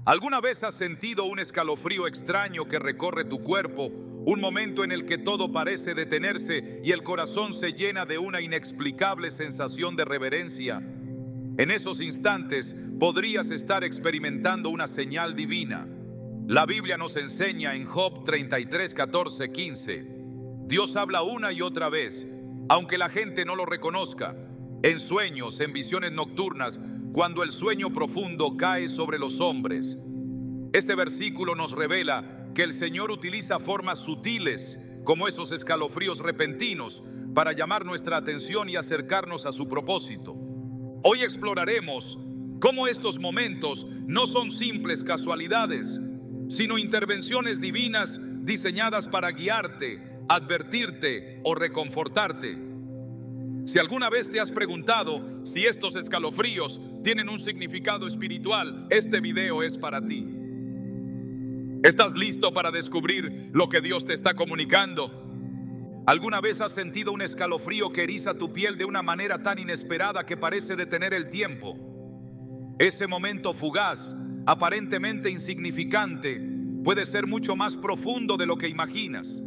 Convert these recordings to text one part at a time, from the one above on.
¿Alguna vez has sentido un escalofrío extraño que recorre tu cuerpo? Un momento en el que todo parece detenerse y el corazón se llena de una inexplicable sensación de reverencia. En esos instantes podrías estar experimentando una señal divina. La Biblia nos enseña en Job 33, 14, 15. Dios habla una y otra vez, aunque la gente no lo reconozca, en sueños, en visiones nocturnas, cuando el sueño profundo cae sobre los hombres. Este versículo nos revela que el Señor utiliza formas sutiles, como esos escalofríos repentinos, para llamar nuestra atención y acercarnos a su propósito. Hoy exploraremos cómo estos momentos no son simples casualidades, sino intervenciones divinas diseñadas para guiarte, advertirte o reconfortarte. Si alguna vez te has preguntado si estos escalofríos tienen un significado espiritual, este video es para ti. ¿Estás listo para descubrir lo que Dios te está comunicando? ¿Alguna vez has sentido un escalofrío que eriza tu piel de una manera tan inesperada que parece detener el tiempo? Ese momento fugaz, aparentemente insignificante, puede ser mucho más profundo de lo que imaginas.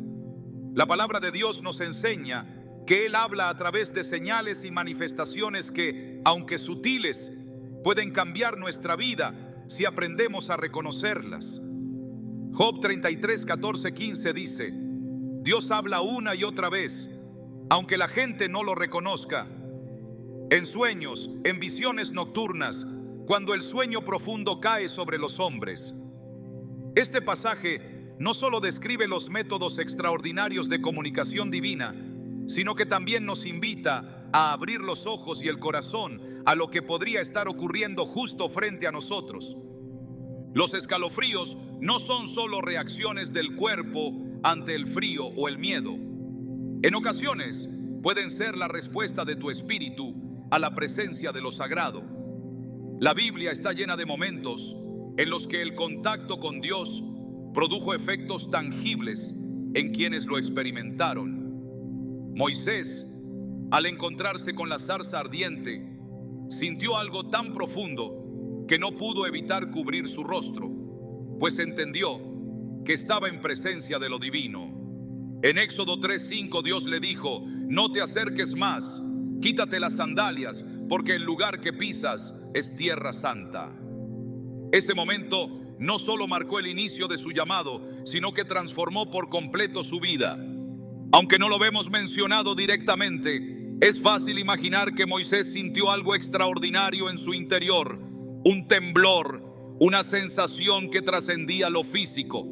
La palabra de Dios nos enseña que Él habla a través de señales y manifestaciones que, aunque sutiles, pueden cambiar nuestra vida si aprendemos a reconocerlas. Job 33, 14, 15 dice: Dios habla una y otra vez, aunque la gente no lo reconozca. En sueños, en visiones nocturnas, cuando el sueño profundo cae sobre los hombres. Este pasaje no solo describe los métodos extraordinarios de comunicación divina, sino que también nos invita a abrir los ojos y el corazón a lo que podría estar ocurriendo justo frente a nosotros. Los escalofríos no son solo reacciones del cuerpo ante el frío o el miedo. En ocasiones pueden ser la respuesta de tu espíritu a la presencia de lo sagrado. La Biblia está llena de momentos en los que el contacto con Dios produjo efectos tangibles en quienes lo experimentaron. Moisés, al encontrarse con la zarza ardiente, sintió algo tan profundo que no pudo evitar cubrir su rostro, pues entendió que estaba en presencia de lo divino. En Éxodo 3:5 Dios le dijo: no te acerques más, quítate las sandalias, porque el lugar que pisas es tierra santa. Ese momento no solo marcó el inicio de su llamado, sino que transformó por completo su vida. Aunque no lo vemos mencionado directamente, es fácil imaginar que Moisés sintió algo extraordinario en su interior, un temblor, una sensación que trascendía lo físico.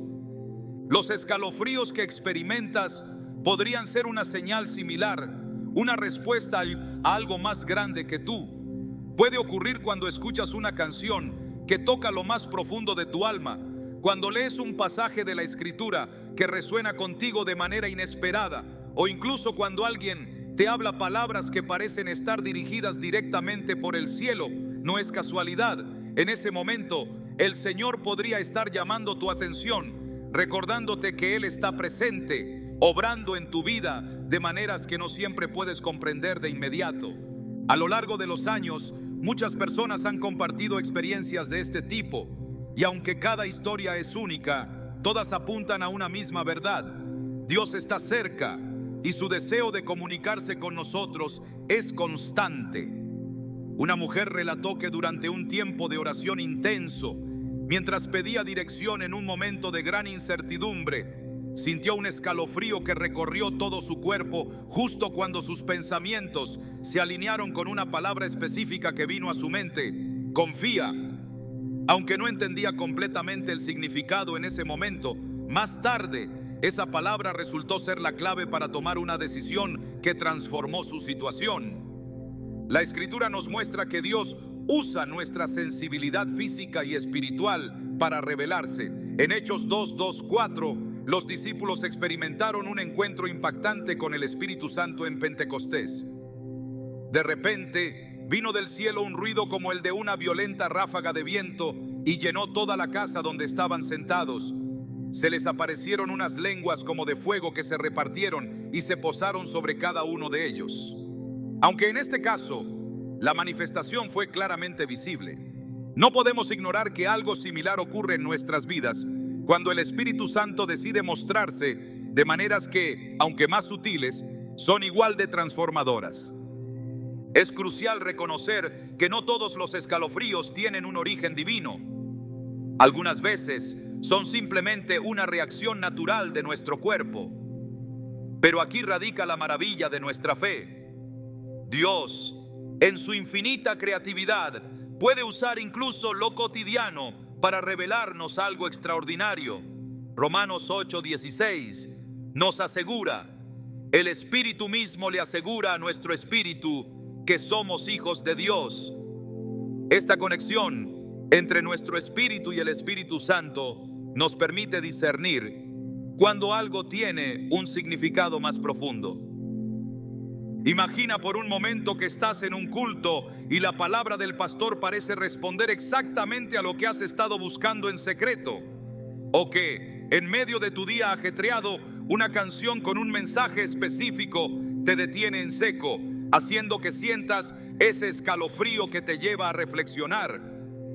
Los escalofríos que experimentas podrían ser una señal similar, una respuesta a algo más grande que tú. Puede ocurrir cuando escuchas una canción que toca lo más profundo de tu alma, cuando lees un pasaje de la Escritura que resuena contigo de manera inesperada, o incluso cuando alguien te habla palabras que parecen estar dirigidas directamente por el cielo. No es casualidad. En ese momento, el Señor podría estar llamando tu atención, recordándote que Él está presente, obrando en tu vida de maneras que no siempre puedes comprender de inmediato. A lo largo de los años, muchas personas han compartido experiencias de este tipo, y aunque cada historia es única, todas apuntan a una misma verdad: Dios está cerca y su deseo de comunicarse con nosotros es constante. Una mujer relató que durante un tiempo de oración intenso, mientras pedía dirección en un momento de gran incertidumbre, sintió un escalofrío que recorrió todo su cuerpo justo cuando sus pensamientos se alinearon con una palabra específica que vino a su mente: confía. Aunque no entendía completamente el significado en ese momento, más tarde esa palabra resultó ser la clave para tomar una decisión que transformó su situación. La Escritura nos muestra que Dios usa nuestra sensibilidad física y espiritual para revelarse. En Hechos 2:4, los discípulos experimentaron un encuentro impactante con el Espíritu Santo en Pentecostés. De repente, vino del cielo un ruido como el de una violenta ráfaga de viento y llenó toda la casa donde estaban sentados. Se les aparecieron unas lenguas como de fuego que se repartieron y se posaron sobre cada uno de ellos. Aunque en este caso, la manifestación fue claramente visible. No podemos ignorar que algo similar ocurre en nuestras vidas cuando el Espíritu Santo decide mostrarse de maneras que, aunque más sutiles, son igual de transformadoras. Es crucial reconocer que no todos los escalofríos tienen un origen divino. Algunas veces son simplemente una reacción natural de nuestro cuerpo. Pero aquí radica la maravilla de nuestra fe. Dios, en su infinita creatividad, puede usar incluso lo cotidiano para revelarnos algo extraordinario. Romanos 8:16 nos asegura, el Espíritu mismo le asegura a nuestro espíritu que somos hijos de Dios. Esta conexión entre nuestro espíritu y el Espíritu Santo nos permite discernir cuando algo tiene un significado más profundo. Imagina por un momento que estás en un culto y la palabra del pastor parece responder exactamente a lo que has estado buscando en secreto. O que, en medio de tu día ajetreado, una canción con un mensaje específico te detiene en seco, haciendo que sientas ese escalofrío que te lleva a reflexionar.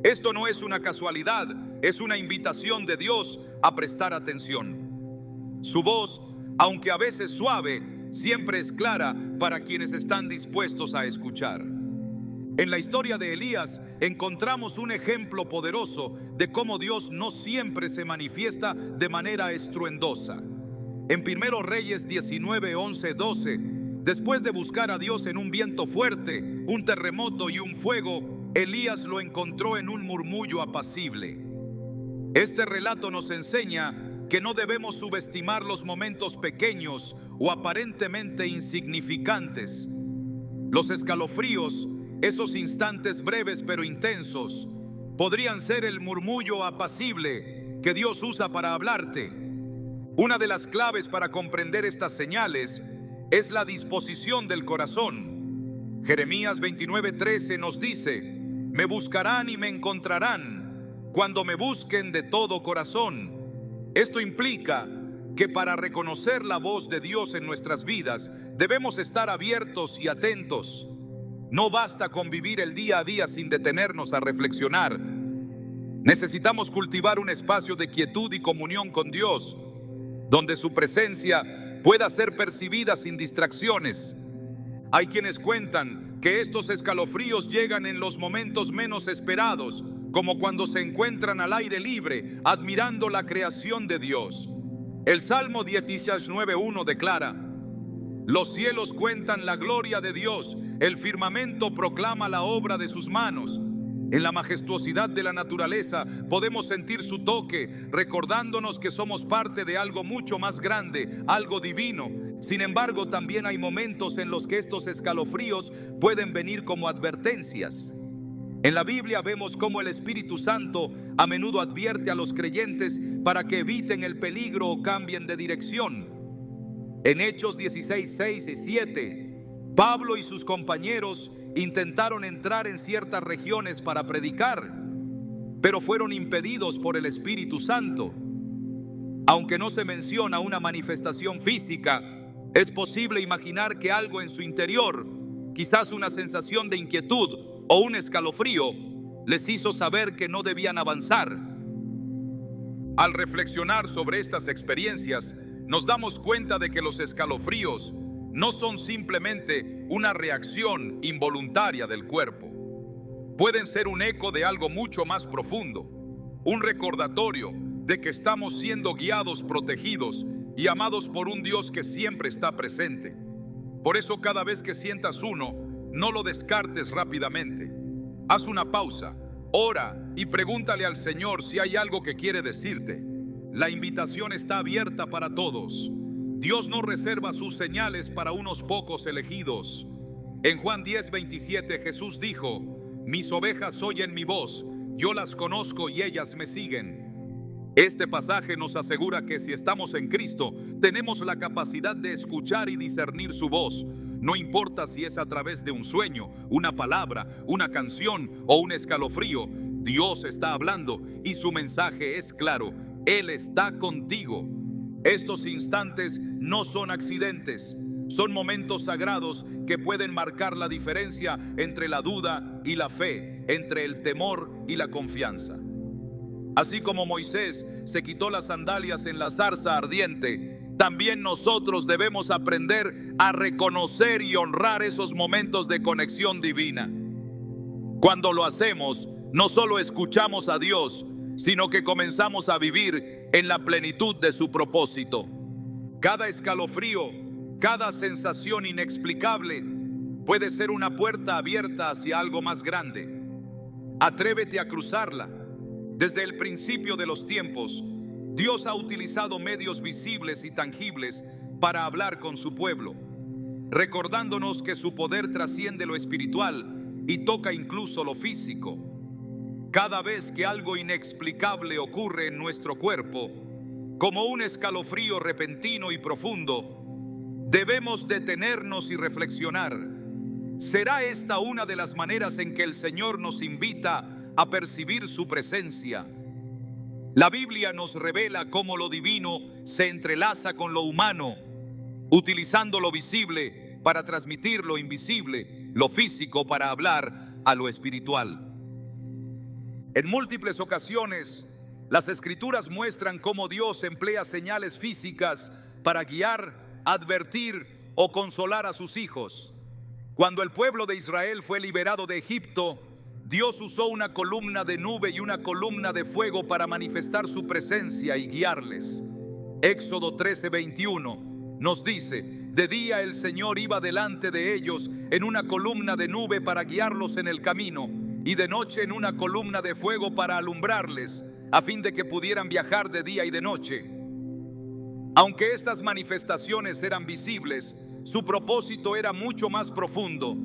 Esto no es una casualidad, es una invitación de Dios a prestar atención. Su voz, aunque a veces suave, siempre es clara para quienes están dispuestos a escuchar. En la historia de Elías encontramos un ejemplo poderoso de cómo Dios no siempre se manifiesta de manera estruendosa. En 1 Reyes 19, 11, 12, después de buscar a Dios en un viento fuerte, un terremoto y un fuego, Elías lo encontró en un murmullo apacible. Este relato nos enseña que no debemos subestimar los momentos pequeños o aparentemente insignificantes. Los escalofríos, esos instantes breves pero intensos, podrían ser el murmullo apacible que Dios usa para hablarte. Una de las claves para comprender estas señales es la disposición del corazón. Jeremías 29:13 nos dice: me buscarán y me encontrarán cuando me busquen de todo corazón. Esto implica que para reconocer la voz de Dios en nuestras vidas debemos estar abiertos y atentos. No basta con vivir el día a día sin detenernos a reflexionar. Necesitamos cultivar un espacio de quietud y comunión con Dios, donde su presencia pueda ser percibida sin distracciones. Hay quienes cuentan que estos escalofríos llegan en los momentos menos esperados, como cuando se encuentran al aire libre, admirando la creación de Dios. El Salmo 16:9:1 declara: los cielos cuentan la gloria de Dios, el firmamento proclama la obra de sus manos. En la majestuosidad de la naturaleza podemos sentir su toque, recordándonos que somos parte de algo mucho más grande, algo divino. Sin embargo, también hay momentos en los que estos escalofríos pueden venir como advertencias. En la Biblia vemos cómo el Espíritu Santo a menudo advierte a los creyentes para que eviten el peligro o cambien de dirección. En Hechos 16:6 y 7, Pablo y sus compañeros intentaron entrar en ciertas regiones para predicar, pero fueron impedidos por el Espíritu Santo. Aunque no se menciona una manifestación física, es posible imaginar que algo en su interior, quizás una sensación de inquietud o un escalofrío, les hizo saber que no debían avanzar. Al reflexionar sobre estas experiencias, nos damos cuenta de que los escalofríos no son simplemente una reacción involuntaria del cuerpo. Pueden ser un eco de algo mucho más profundo, un recordatorio de que estamos siendo guiados, protegidos y amados por un Dios que siempre está presente. Por eso, cada vez que sientas uno, no lo descartes rápidamente. Haz una pausa, ora y pregúntale al Señor si hay algo que quiere decirte. La invitación está abierta para todos. Dios no reserva sus señales para unos pocos elegidos. En Juan 10:27 Jesús dijo: mis ovejas oyen mi voz, yo las conozco y ellas me siguen. Este pasaje nos asegura que si estamos en Cristo, tenemos la capacidad de escuchar y discernir su voz. No importa si es a través de un sueño, una palabra, una canción o un escalofrío, Dios está hablando y su mensaje es claro: Él está contigo. Estos instantes no son accidentes, son momentos sagrados que pueden marcar la diferencia entre la duda y la fe, entre el temor y la confianza. Así como Moisés se quitó las sandalias en la zarza ardiente, también nosotros debemos aprender a reconocer y honrar esos momentos de conexión divina. Cuando lo hacemos, no solo escuchamos a Dios, sino que comenzamos a vivir en la plenitud de su propósito. Cada escalofrío, cada sensación inexplicable puede ser una puerta abierta hacia algo más grande. Atrévete a cruzarla. Desde el principio de los tiempos, Dios ha utilizado medios visibles y tangibles para hablar con su pueblo, recordándonos que su poder trasciende lo espiritual y toca incluso lo físico. Cada vez que algo inexplicable ocurre en nuestro cuerpo, como un escalofrío repentino y profundo, debemos detenernos y reflexionar. ¿Será esta una de las maneras en que el Señor nos invita a percibir su presencia? La Biblia nos revela cómo lo divino se entrelaza con lo humano, utilizando lo visible para transmitir lo invisible, lo físico para hablar a lo espiritual. En múltiples ocasiones, las Escrituras muestran cómo Dios emplea señales físicas para guiar, advertir o consolar a sus hijos. Cuando el pueblo de Israel fue liberado de Egipto, Dios usó una columna de nube y una columna de fuego para manifestar su presencia y guiarles. Éxodo 13:21 nos dice: de día el Señor iba delante de ellos en una columna de nube para guiarlos en el camino, y de noche en una columna de fuego para alumbrarles, a fin de que pudieran viajar de día y de noche. Aunque estas manifestaciones eran visibles, su propósito era mucho más profundo: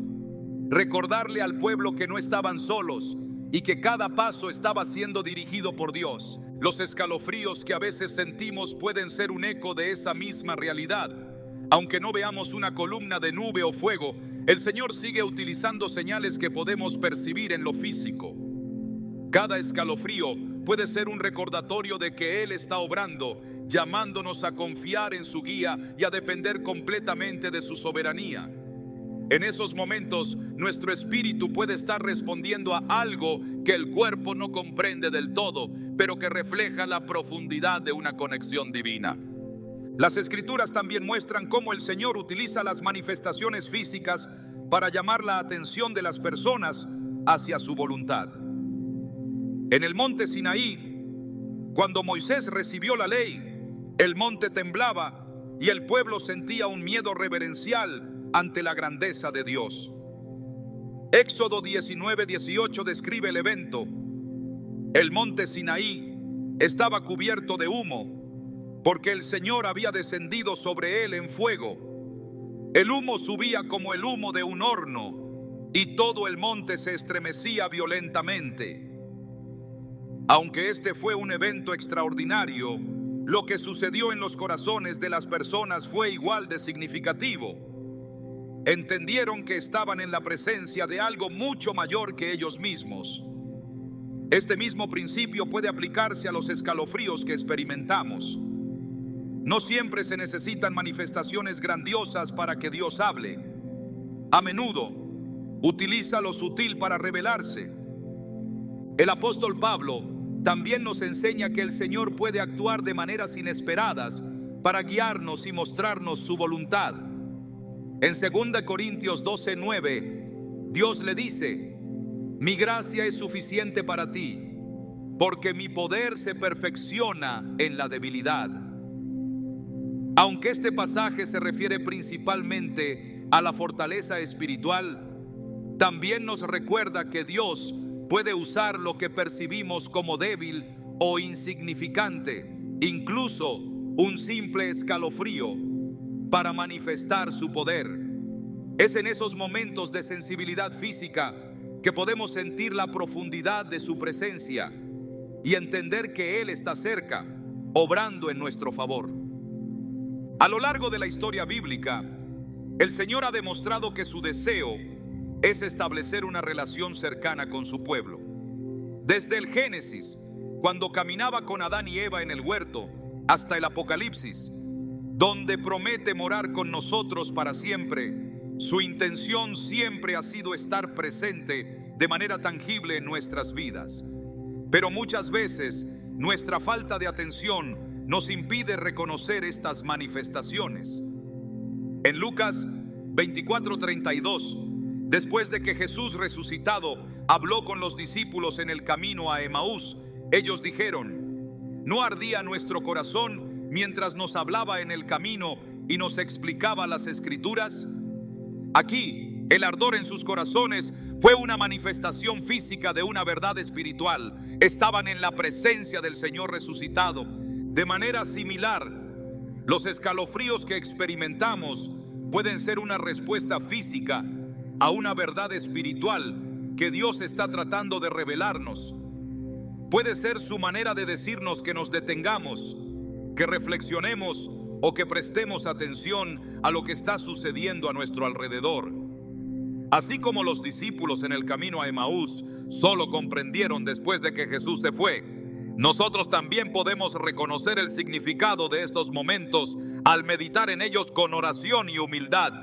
recordarle al pueblo que no estaban solos y que cada paso estaba siendo dirigido por Dios. Los escalofríos que a veces sentimos pueden ser un eco de esa misma realidad. Aunque no veamos una columna de nube o fuego, el Señor sigue utilizando señales que podemos percibir en lo físico. Cada escalofrío puede ser un recordatorio de que Él está obrando, llamándonos a confiar en su guía y a depender completamente de su soberanía. En esos momentos, nuestro espíritu puede estar respondiendo a algo que el cuerpo no comprende del todo, pero que refleja la profundidad de una conexión divina. Las Escrituras también muestran cómo el Señor utiliza las manifestaciones físicas para llamar la atención de las personas hacia su voluntad. En el monte Sinaí, cuando Moisés recibió la ley, el monte temblaba y el pueblo sentía un miedo reverencial ante la grandeza de Dios. Éxodo 19:18 describe el evento. El monte Sinaí estaba cubierto de humo, porque el Señor había descendido sobre él en fuego. El humo subía como el humo de un horno, y todo el monte se estremecía violentamente. Aunque este fue un evento extraordinario, lo que sucedió en los corazones de las personas fue igual de significativo. Entendieron que estaban en la presencia de algo mucho mayor que ellos mismos. Este mismo principio puede aplicarse a los escalofríos que experimentamos. No siempre se necesitan manifestaciones grandiosas para que Dios hable. A menudo utiliza lo sutil para revelarse. El apóstol Pablo también nos enseña que el Señor puede actuar de maneras inesperadas para guiarnos y mostrarnos su voluntad. En 2 Corintios 12:9, Dios le dice: mi gracia es suficiente para ti, porque mi poder se perfecciona en la debilidad. Aunque este pasaje se refiere principalmente a la fortaleza espiritual, también nos recuerda que Dios puede usar lo que percibimos como débil o insignificante, incluso un simple escalofrío, para manifestar su poder. Es en esos momentos de sensibilidad física que podemos sentir la profundidad de su presencia y entender que Él está cerca, obrando en nuestro favor. A lo largo de la historia bíblica, el Señor ha demostrado que su deseo es establecer una relación cercana con su pueblo. Desde el Génesis, cuando caminaba con Adán y Eva en el huerto, hasta el Apocalipsis, donde promete morar con nosotros para siempre, su intención siempre ha sido estar presente de manera tangible en nuestras vidas. Pero muchas veces nuestra falta de atención nos impide reconocer estas manifestaciones. En Lucas 24:32, después de que Jesús resucitado habló con los discípulos en el camino a Emaús, ellos dijeron: ¿no ardía nuestro corazón mientras nos hablaba en el camino y nos explicaba las Escrituras? Aquí, el ardor en sus corazones fue una manifestación física de una verdad espiritual. Estaban en la presencia del Señor resucitado. De manera similar, los escalofríos que experimentamos pueden ser una respuesta física a una verdad espiritual que Dios está tratando de revelarnos. Puede ser su manera de decirnos que nos detengamos, que reflexionemos o que prestemos atención a lo que está sucediendo a nuestro alrededor. Así como los discípulos en el camino a Emaús solo comprendieron después de que Jesús se fue, nosotros también podemos reconocer el significado de estos momentos al meditar en ellos con oración y humildad.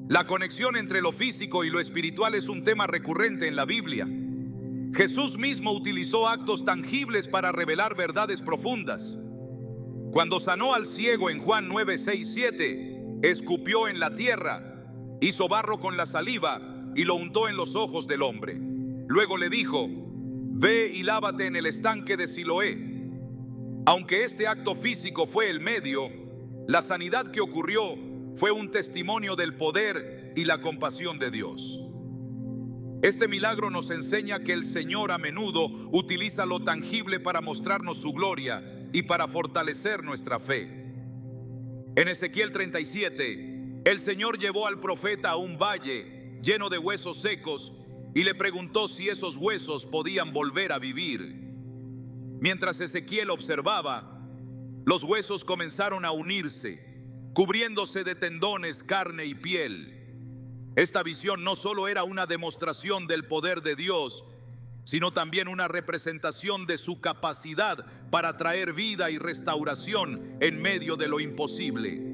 La conexión entre lo físico y lo espiritual es un tema recurrente en la Biblia. Jesús mismo utilizó actos tangibles para revelar verdades profundas. Cuando sanó al ciego en Juan 9:6-7, escupió en la tierra, hizo barro con la saliva y lo untó en los ojos del hombre. Luego le dijo: ve y lávate en el estanque de Siloé. Aunque este acto físico fue el medio, la sanidad que ocurrió fue un testimonio del poder y la compasión de Dios. Este milagro nos enseña que el Señor a menudo utiliza lo tangible para mostrarnos su gloria y para fortalecer nuestra fe. En Ezequiel 37, el Señor llevó al profeta a un valle lleno de huesos secos y le preguntó si esos huesos podían volver a vivir. Mientras Ezequiel observaba, los huesos comenzaron a unirse, cubriéndose de tendones, carne y piel. Esta visión no solo era una demostración del poder de Dios, sino también una representación de su capacidad para traer vida y restauración en medio de lo imposible.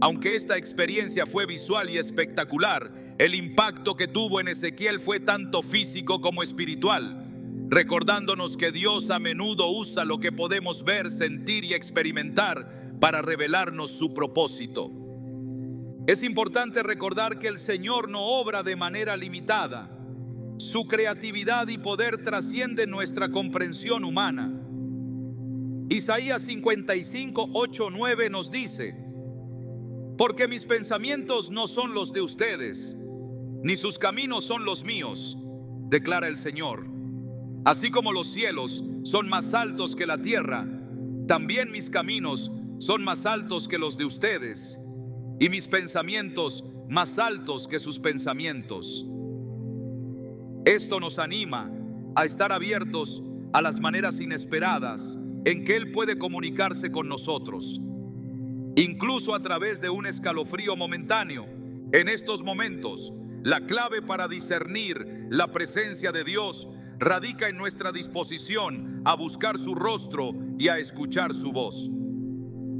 Aunque esta experiencia fue visual y espectacular, el impacto que tuvo en Ezequiel fue tanto físico como espiritual, recordándonos que Dios a menudo usa lo que podemos ver, sentir y experimentar para revelarnos su propósito. Es importante recordar que el Señor no obra de manera limitada. Su creatividad y poder trascienden nuestra comprensión humana. Isaías 55:8-9 nos dice: porque mis pensamientos no son los de ustedes, ni sus caminos son los míos, declara el Señor. Así como los cielos son más altos que la tierra, también mis caminos son más altos que los de ustedes, y mis pensamientos más altos que sus pensamientos. Esto nos anima a estar abiertos a las maneras inesperadas en que Él puede comunicarse con nosotros, incluso a través de un escalofrío momentáneo. En estos momentos, la clave para discernir la presencia de Dios radica en nuestra disposición a buscar su rostro y a escuchar su voz.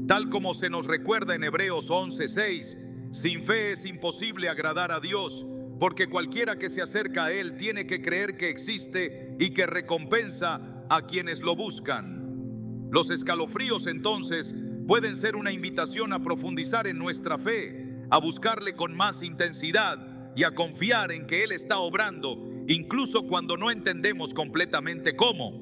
Tal como se nos recuerda en Hebreos 11:6, sin fe es imposible agradar a Dios, porque cualquiera que se acerca a Él tiene que creer que existe y que recompensa a quienes lo buscan. Los escalofríos entonces pueden ser una invitación a profundizar en nuestra fe, a buscarle con más intensidad y a confiar en que Él está obrando, incluso cuando no entendemos completamente cómo.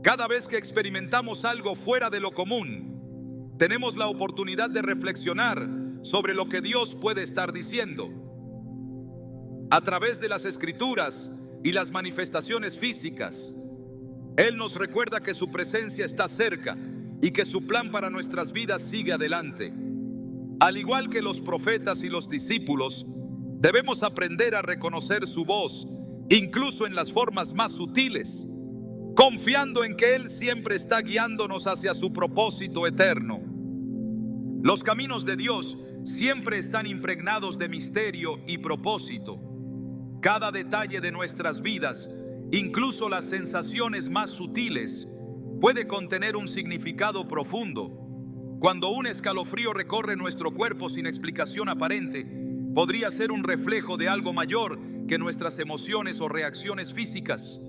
Cada vez que experimentamos algo fuera de lo común, tenemos la oportunidad de reflexionar sobre lo que Dios puede estar diciendo. A través de las Escrituras y las manifestaciones físicas, Él nos recuerda que su presencia está cerca y que su plan para nuestras vidas sigue adelante. Al igual que los profetas y los discípulos, debemos aprender a reconocer su voz, incluso en las formas más sutiles, confiando en que Él siempre está guiándonos hacia su propósito eterno. Los caminos de Dios siempre están impregnados de misterio y propósito. Cada detalle de nuestras vidas, incluso las sensaciones más sutiles, puede contener un significado profundo. Cuando un escalofrío recorre nuestro cuerpo sin explicación aparente, podría ser un reflejo de algo mayor que nuestras emociones o reacciones físicas.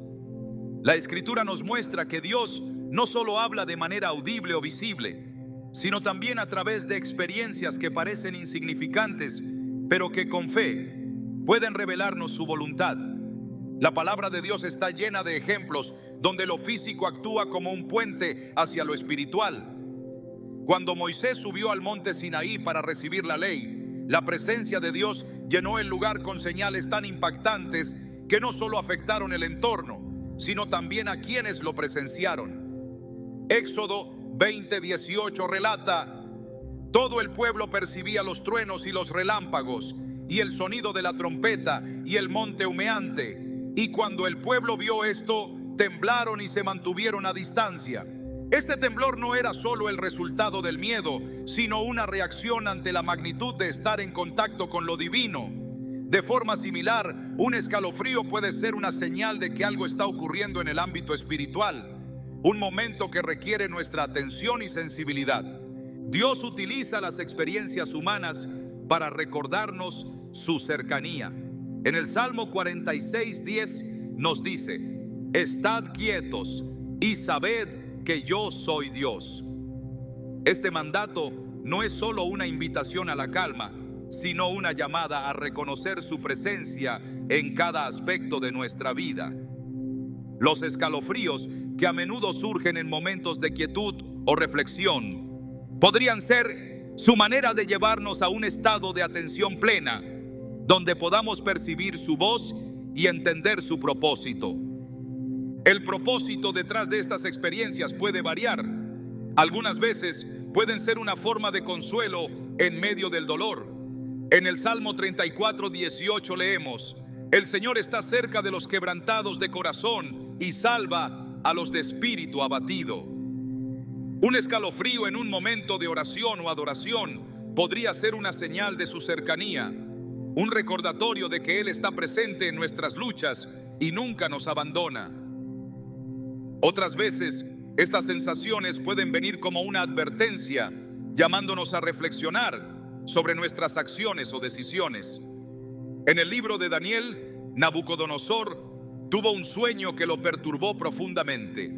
La Escritura nos muestra que Dios no solo habla de manera audible o visible, sino también a través de experiencias que parecen insignificantes, pero que con fe pueden revelarnos su voluntad. La palabra de Dios está llena de ejemplos donde lo físico actúa como un puente hacia lo espiritual. Cuando Moisés subió al monte Sinaí para recibir la ley, la presencia de Dios llenó el lugar con señales tan impactantes que no solo afectaron el entorno, sino también a quienes lo presenciaron. Éxodo 20:18 relata: todo el pueblo percibía los truenos y los relámpagos, y el sonido de la trompeta y el monte humeante. Y cuando el pueblo vio esto, temblaron y se mantuvieron a distancia. Este temblor no era solo el resultado del miedo, sino una reacción ante la magnitud de estar en contacto con lo divino. De forma similar, un escalofrío puede ser una señal de que algo está ocurriendo en el ámbito espiritual, un momento que requiere nuestra atención y sensibilidad. Dios utiliza las experiencias humanas para recordarnos su cercanía. En el Salmo 46:10 nos dice: estad quietos y sabed que yo soy Dios. Este mandato no es solo una invitación a la calma, sino una llamada a reconocer su presencia en cada aspecto de nuestra vida. Los escalofríos, que a menudo surgen en momentos de quietud o reflexión, podrían ser su manera de llevarnos a un estado de atención plena, donde podamos percibir su voz y entender su propósito. El propósito detrás de estas experiencias puede variar. Algunas veces pueden ser una forma de consuelo en medio del dolor. En el Salmo 34:18 leemos: el Señor está cerca de los quebrantados de corazón y salva a los de espíritu abatido. Un escalofrío en un momento de oración o adoración podría ser una señal de su cercanía, un recordatorio de que Él está presente en nuestras luchas y nunca nos abandona. Otras veces, estas sensaciones pueden venir como una advertencia, llamándonos a reflexionar sobre nuestras acciones o decisiones. En el libro de Daniel, Nabucodonosor tuvo un sueño que lo perturbó profundamente.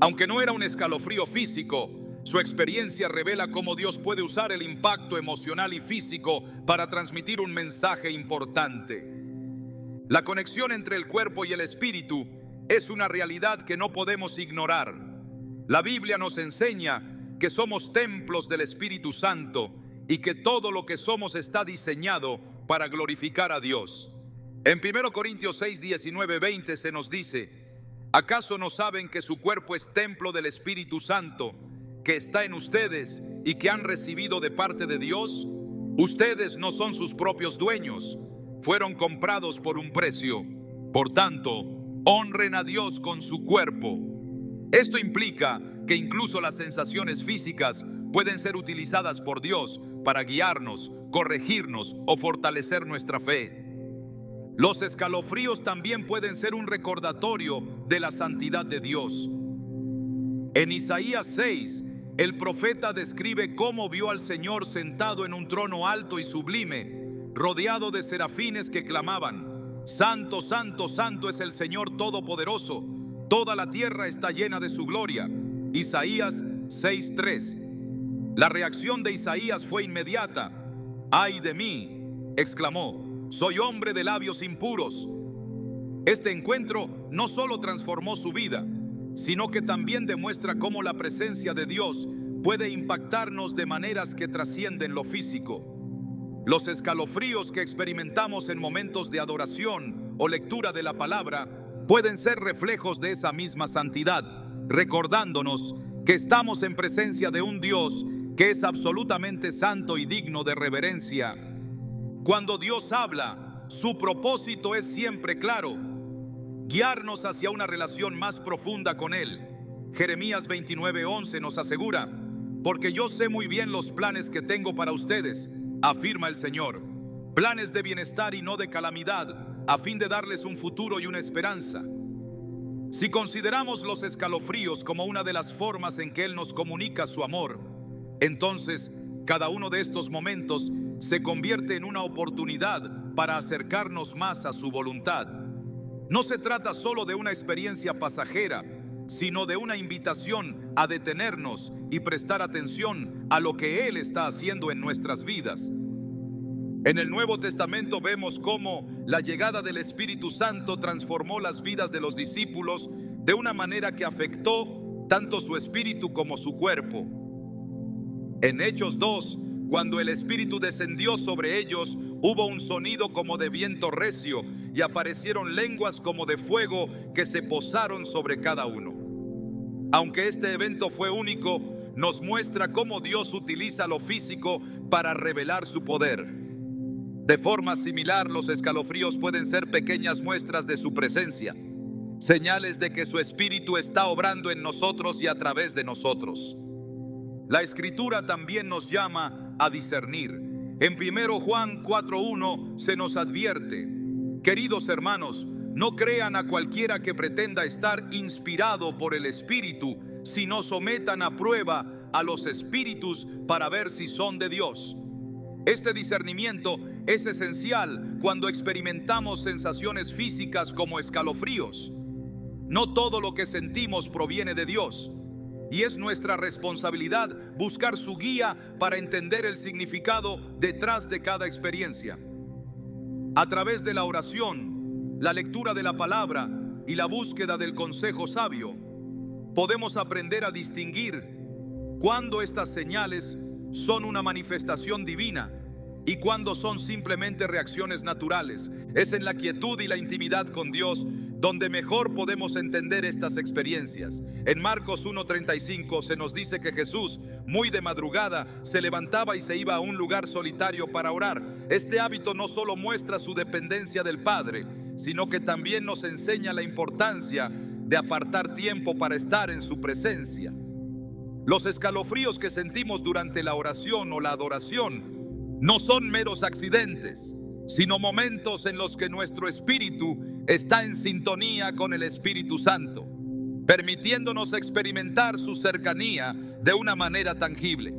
Aunque no era un escalofrío físico, su experiencia revela cómo Dios puede usar el impacto emocional y físico para transmitir un mensaje importante. La conexión entre el cuerpo y el espíritu es una realidad que no podemos ignorar. La Biblia nos enseña que somos templos del Espíritu Santo y que todo lo que somos está diseñado para glorificar a Dios. En 1 Corintios 6:19-20 se nos dice: ¿acaso no saben que su cuerpo es templo del Espíritu Santo, que está en ustedes y que han recibido de parte de Dios? Ustedes no son sus propios dueños, fueron comprados por un precio. Por tanto, honren a Dios con su cuerpo. Esto implica que incluso las sensaciones físicas pueden ser utilizadas por Dios para guiarnos, corregirnos o fortalecer nuestra fe. Los escalofríos también pueden ser un recordatorio de la santidad de Dios. En Isaías 6, el profeta describe cómo vio al Señor sentado en un trono alto y sublime, rodeado de serafines que clamaban: Santo, santo, santo es el Señor Todopoderoso, toda la tierra está llena de su gloria. Isaías 6:3. La reacción de Isaías fue inmediata. ¡Ay de mí!, exclamó, soy hombre de labios impuros. Este encuentro no solo transformó su vida, sino que también demuestra cómo la presencia de Dios puede impactarnos de maneras que trascienden lo físico. Los escalofríos que experimentamos en momentos de adoración o lectura de la palabra pueden ser reflejos de esa misma santidad, recordándonos que estamos en presencia de un Dios que es absolutamente santo y digno de reverencia. Cuando Dios habla, su propósito es siempre claro: guiarnos hacia una relación más profunda con Él. Jeremías 29:11 nos asegura: porque yo sé muy bien los planes que tengo para ustedes, afirma el Señor, planes de bienestar y no de calamidad, a fin de darles un futuro y una esperanza. Si consideramos los escalofríos como una de las formas en que Él nos comunica su amor, entonces cada uno de estos momentos se convierte en una oportunidad para acercarnos más a su voluntad. No se trata solo de una experiencia pasajera, sino de una invitación a detenernos y prestar atención a lo que Él está haciendo en nuestras vidas. En el Nuevo Testamento vemos cómo la llegada del Espíritu Santo transformó las vidas de los discípulos de una manera que afectó tanto su espíritu como su cuerpo. En Hechos 2, cuando el Espíritu descendió sobre ellos, hubo un sonido como de viento recio y aparecieron lenguas como de fuego que se posaron sobre cada uno. Aunque este evento fue único, nos muestra cómo Dios utiliza lo físico para revelar su poder. De forma similar, los escalofríos pueden ser pequeñas muestras de su presencia, señales de que su Espíritu está obrando en nosotros y a través de nosotros. La Escritura también nos llama a discernir. En 1 Juan 4:1 se nos advierte: queridos hermanos, no crean a cualquiera que pretenda estar inspirado por el Espíritu, sino sometan a prueba a los espíritus para ver si son de Dios. Este discernimiento es esencial cuando experimentamos sensaciones físicas como escalofríos. No todo lo que sentimos proviene de Dios, y es nuestra responsabilidad buscar su guía para entender el significado detrás de cada experiencia. A través de la oración, la lectura de la palabra y la búsqueda del consejo sabio, podemos aprender a distinguir cuándo estas señales son una manifestación divina y cuándo son simplemente reacciones naturales. Es en la quietud y la intimidad con Dios donde mejor podemos entender estas experiencias. En Marcos 1:35 se nos dice que Jesús, muy de madrugada, se levantaba y se iba a un lugar solitario para orar. Este hábito no solo muestra su dependencia del Padre, sino que también nos enseña la importancia de apartar tiempo para estar en su presencia. Los escalofríos que sentimos durante la oración o la adoración no son meros accidentes, sino momentos en los que nuestro espíritu está en sintonía con el Espíritu Santo, permitiéndonos experimentar su cercanía de una manera tangible.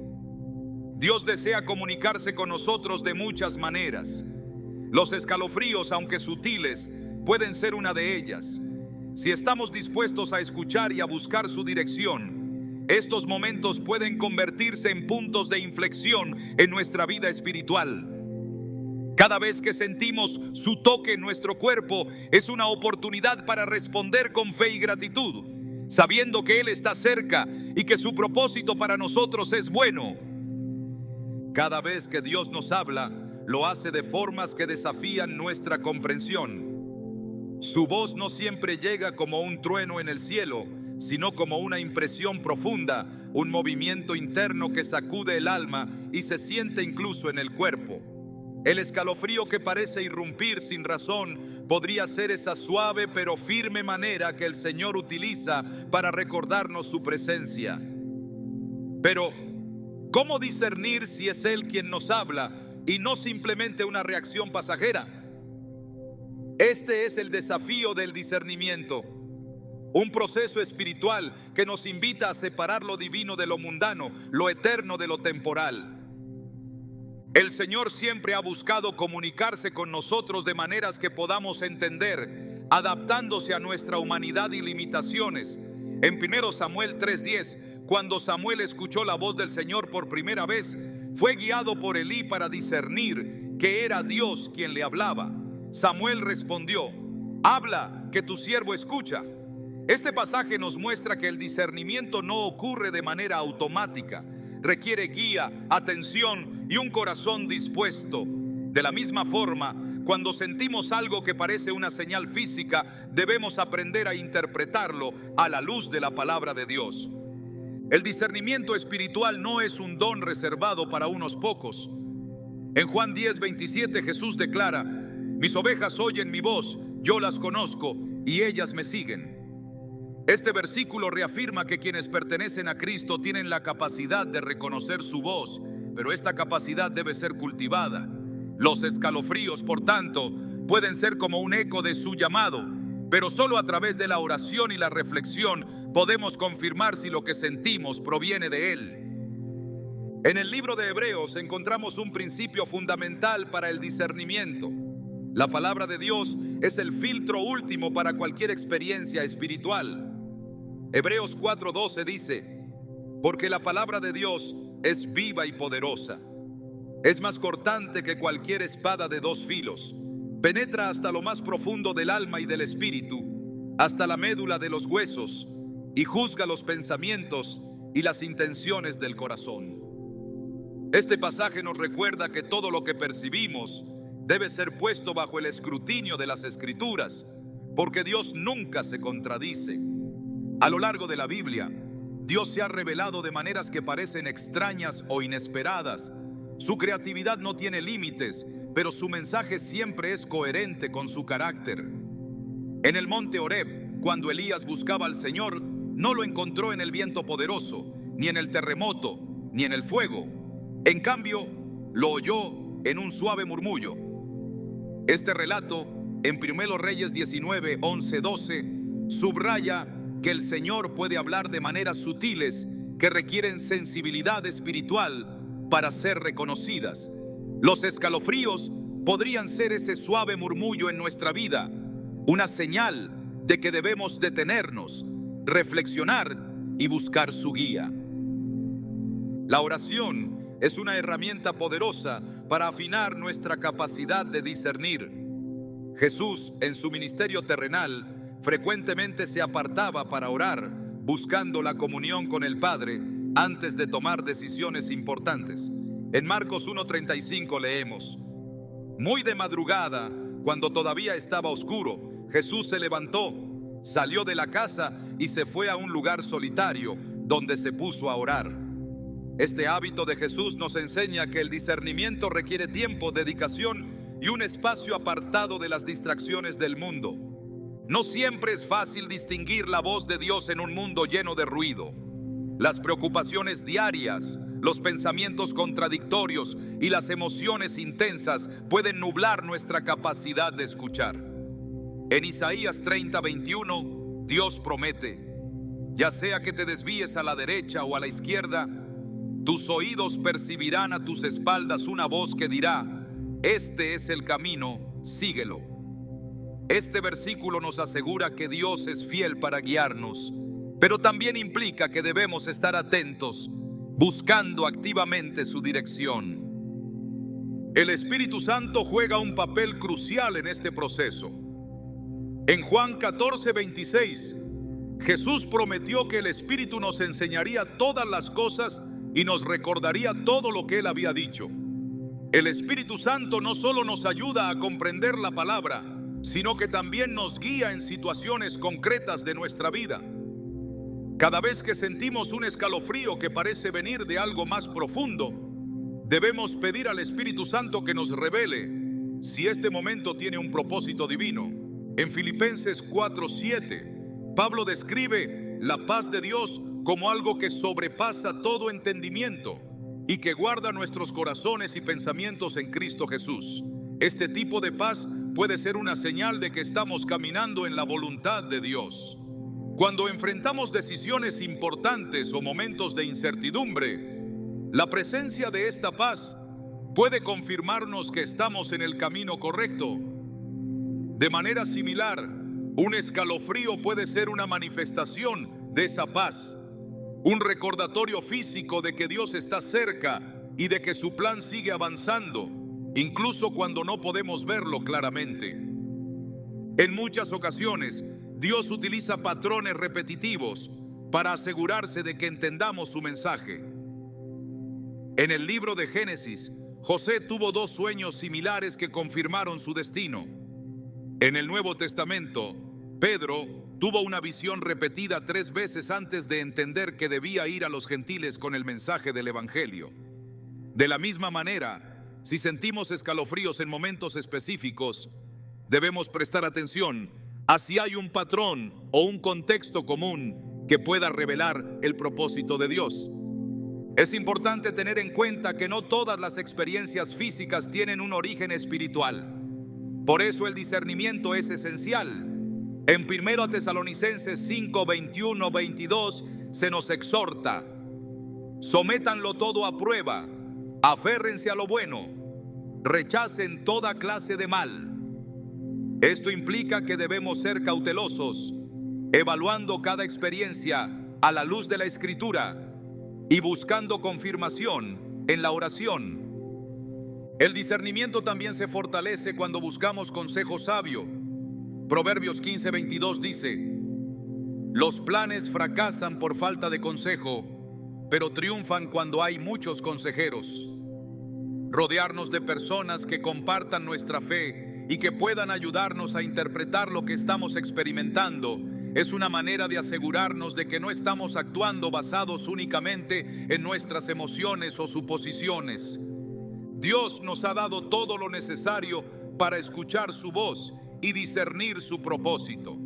Dios desea comunicarse con nosotros de muchas maneras. Los escalofríos, aunque sutiles, pueden ser una de ellas. Si estamos dispuestos a escuchar y a buscar su dirección, estos momentos pueden convertirse en puntos de inflexión en nuestra vida espiritual. Cada vez que sentimos su toque en nuestro cuerpo, es una oportunidad para responder con fe y gratitud, sabiendo que Él está cerca y que su propósito para nosotros es bueno. Cada vez que Dios nos habla, lo hace de formas que desafían nuestra comprensión. Su voz no siempre llega como un trueno en el cielo, sino como una impresión profunda, un movimiento interno que sacude el alma y se siente incluso en el cuerpo. El escalofrío que parece irrumpir sin razón podría ser esa suave pero firme manera que el Señor utiliza para recordarnos su presencia. Pero, ¿cómo discernir si es Él quien nos habla y no simplemente una reacción pasajera? Este es el desafío del discernimiento, un proceso espiritual que nos invita a separar lo divino de lo mundano, lo eterno de lo temporal. El Señor siempre ha buscado comunicarse con nosotros de maneras que podamos entender, adaptándose a nuestra humanidad y limitaciones. En 1 Samuel 3:10, cuando Samuel escuchó la voz del Señor por primera vez, fue guiado por Elí para discernir que era Dios quien le hablaba. Samuel respondió: habla, que tu siervo escucha. Este pasaje nos muestra que el discernimiento no ocurre de manera automática. Requiere guía, atención y un corazón dispuesto. De la misma forma, cuando sentimos algo que parece una señal física, debemos aprender a interpretarlo a la luz de la palabra de Dios. El discernimiento espiritual no es un don reservado para unos pocos. En Juan 10:27 Jesús declara: mis ovejas oyen mi voz, yo las conozco y ellas me siguen. Este versículo reafirma que quienes pertenecen a Cristo tienen la capacidad de reconocer su voz, pero esta capacidad debe ser cultivada. Los escalofríos, por tanto, pueden ser como un eco de su llamado, pero solo a través de la oración y la reflexión podemos confirmar si lo que sentimos proviene de Él. En el libro de Hebreos encontramos un principio fundamental para el discernimiento. La palabra de Dios es el filtro último para cualquier experiencia espiritual. Hebreos 4:12 dice: porque la palabra de Dios es viva y poderosa. Es más cortante que cualquier espada de dos filos. Penetra hasta lo más profundo del alma y del espíritu, hasta la médula de los huesos, y juzga los pensamientos y las intenciones del corazón. Este pasaje nos recuerda que todo lo que percibimos debe ser puesto bajo el escrutinio de las Escrituras, porque Dios nunca se contradice. A lo largo de la Biblia, Dios se ha revelado de maneras que parecen extrañas o inesperadas. Su creatividad no tiene límites, pero su mensaje siempre es coherente con su carácter. En el monte Horeb, cuando Elías buscaba al Señor, no lo encontró en el viento poderoso, ni en el terremoto, ni en el fuego. En cambio, lo oyó en un suave murmullo. Este relato, en 1 Reyes 19, 11, 12, subraya que el Señor puede hablar de maneras sutiles que requieren sensibilidad espiritual para ser reconocidas. Los escalofríos podrían ser ese suave murmullo en nuestra vida, una señal de que debemos detenernos, reflexionar y buscar su guía. La oración es una herramienta poderosa para afinar nuestra capacidad de discernir. Jesús, en su ministerio terrenal, frecuentemente se apartaba para orar, buscando la comunión con el Padre antes de tomar decisiones importantes. En Marcos 1:35 leemos: muy de madrugada, cuando todavía estaba oscuro, Jesús se levantó, salió de la casa y se fue a un lugar solitario, donde se puso a orar. Este hábito de Jesús nos enseña que el discernimiento requiere tiempo, dedicación y un espacio apartado de las distracciones del mundo. No siempre es fácil distinguir la voz de Dios en un mundo lleno de ruido. Las preocupaciones diarias, los pensamientos contradictorios y las emociones intensas pueden nublar nuestra capacidad de escuchar. En Isaías 30:21, Dios promete: ya sea que te desvíes a la derecha o a la izquierda, tus oídos percibirán a tus espaldas una voz que dirá: este es el camino, síguelo. Este versículo nos asegura que Dios es fiel para guiarnos, pero también implica que debemos estar atentos, buscando activamente su dirección. El Espíritu Santo juega un papel crucial en este proceso. En Juan 14:26, Jesús prometió que el Espíritu nos enseñaría todas las cosas y nos recordaría todo lo que Él había dicho. El Espíritu Santo no solo nos ayuda a comprender la palabra, sino que también nos guía en situaciones concretas de nuestra vida. Cada vez que sentimos un escalofrío que parece venir de algo más profundo, debemos pedir al Espíritu Santo que nos revele si este momento tiene un propósito divino. En Filipenses 4:7, Pablo describe la paz de Dios como algo que sobrepasa todo entendimiento y que guarda nuestros corazones y pensamientos en Cristo Jesús. Este tipo de paz puede ser una señal de que estamos caminando en la voluntad de Dios. Cuando enfrentamos decisiones importantes o momentos de incertidumbre, la presencia de esta paz puede confirmarnos que estamos en el camino correcto. De manera similar, un escalofrío puede ser una manifestación de esa paz, un recordatorio físico de que Dios está cerca y de que su plan sigue avanzando, incluso cuando no podemos verlo claramente. En muchas ocasiones, Dios utiliza patrones repetitivos para asegurarse de que entendamos su mensaje. En el libro de Génesis, José tuvo dos sueños similares que confirmaron su destino. En el Nuevo Testamento, Pedro tuvo una visión repetida 3 veces antes de entender que debía ir a los gentiles con el mensaje del Evangelio. De la misma manera, si sentimos escalofríos en momentos específicos, debemos prestar atención a si hay un patrón o un contexto común que pueda revelar el propósito de Dios. Es importante tener en cuenta que no todas las experiencias físicas tienen un origen espiritual. Por eso el discernimiento es esencial. En 1 Tesalonicenses 5, 21, 22 se nos exhorta: sométanlo todo a prueba, aférrense a lo bueno, rechacen toda clase de mal, Esto implica que debemos ser cautelosos, evaluando cada experiencia a la luz de la Escritura y buscando confirmación en la oración. El discernimiento también se fortalece cuando buscamos consejo sabio. Proverbios 15:22 dice: los planes fracasan por falta de consejo, pero triunfan cuando hay muchos consejeros. Rodearnos de personas que compartan nuestra fe y que puedan ayudarnos a interpretar lo que estamos experimentando es una manera de asegurarnos de que no estamos actuando basados únicamente en nuestras emociones o suposiciones. Dios nos ha dado todo lo necesario para escuchar su voz y discernir su propósito.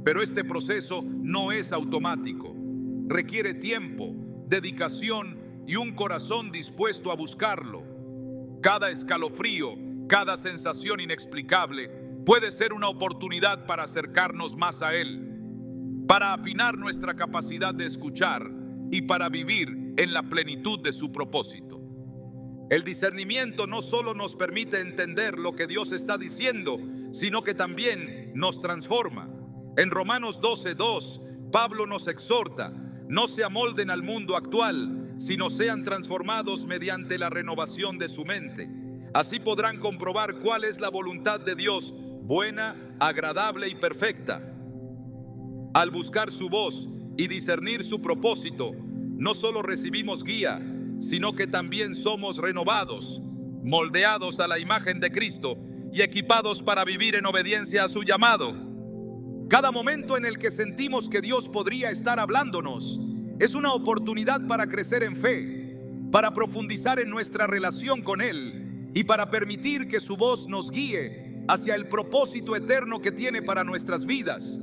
Pero este proceso no es automático. Requiere tiempo, dedicación y un corazón dispuesto a buscarlo. Cada escalofrío, cada sensación inexplicable puede ser una oportunidad para acercarnos más a Él, para afinar nuestra capacidad de escuchar y para vivir en la plenitud de su propósito. El discernimiento no solo nos permite entender lo que Dios está diciendo, sino que también nos transforma. En Romanos 12:2, Pablo nos exhorta: no se amolden al mundo actual, sino sean transformados mediante la renovación de su mente. Así podrán comprobar cuál es la voluntad de Dios, buena, agradable y perfecta. Al buscar su voz y discernir su propósito, no solo recibimos guía, sino que también somos renovados, moldeados a la imagen de Cristo y equipados para vivir en obediencia a su llamado. Cada momento en el que sentimos que Dios podría estar hablándonos es una oportunidad para crecer en fe, para profundizar en nuestra relación con Él y para permitir que su voz nos guíe hacia el propósito eterno que tiene para nuestras vidas.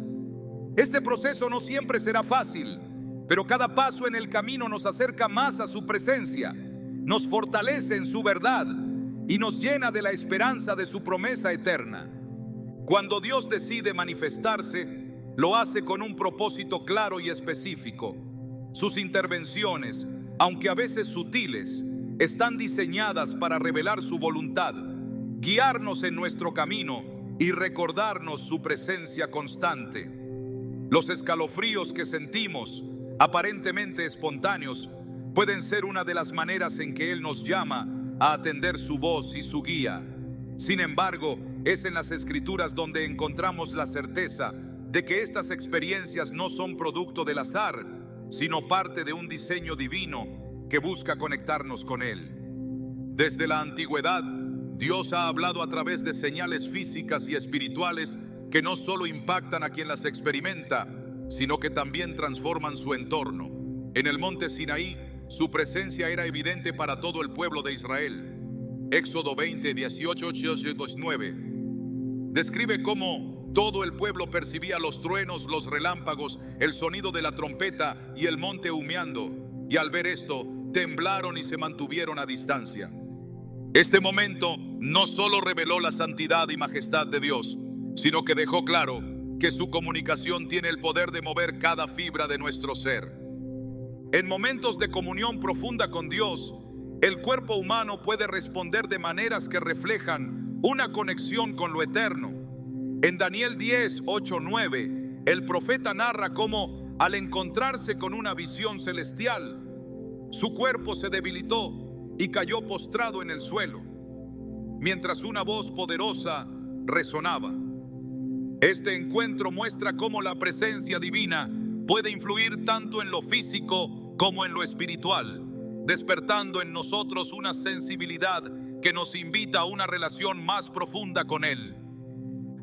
Este proceso no siempre será fácil, pero cada paso en el camino nos acerca más a su presencia, nos fortalece en su verdad y nos llena de la esperanza de su promesa eterna. Cuando Dios decide manifestarse, lo hace con un propósito claro y específico. Sus intervenciones, aunque a veces sutiles, están diseñadas para revelar su voluntad, guiarnos en nuestro camino y recordarnos su presencia constante. Los escalofríos que sentimos, aparentemente espontáneos, pueden ser una de las maneras en que Él nos llama a atender su voz y su guía. Sin embargo, es en las Escrituras donde encontramos la certeza de que estas experiencias no son producto del azar, sino parte de un diseño divino que busca conectarnos con Él. Desde la antigüedad, Dios ha hablado a través de señales físicas y espirituales que no solo impactan a quien las experimenta, sino que también transforman su entorno. En el monte Sinaí, su presencia era evidente para todo el pueblo de Israel. Éxodo 20, 18, 9 describe cómo todo el pueblo percibía los truenos, los relámpagos, el sonido de la trompeta y el monte humeando, y al ver esto, temblaron y se mantuvieron a distancia. Este momento no solo reveló la santidad y majestad de Dios, sino que dejó claro que su comunicación tiene el poder de mover cada fibra de nuestro ser. En momentos de comunión profunda con Dios, el cuerpo humano puede responder de maneras que reflejan una conexión con lo eterno. En Daniel 10, 8, 9, el profeta narra cómo, al encontrarse con una visión celestial, su cuerpo se debilitó y cayó postrado en el suelo, mientras una voz poderosa resonaba. Este encuentro muestra cómo la presencia divina puede influir tanto en lo físico como en lo espiritual, despertando en nosotros una sensibilidad que nos invita a una relación más profunda con Él.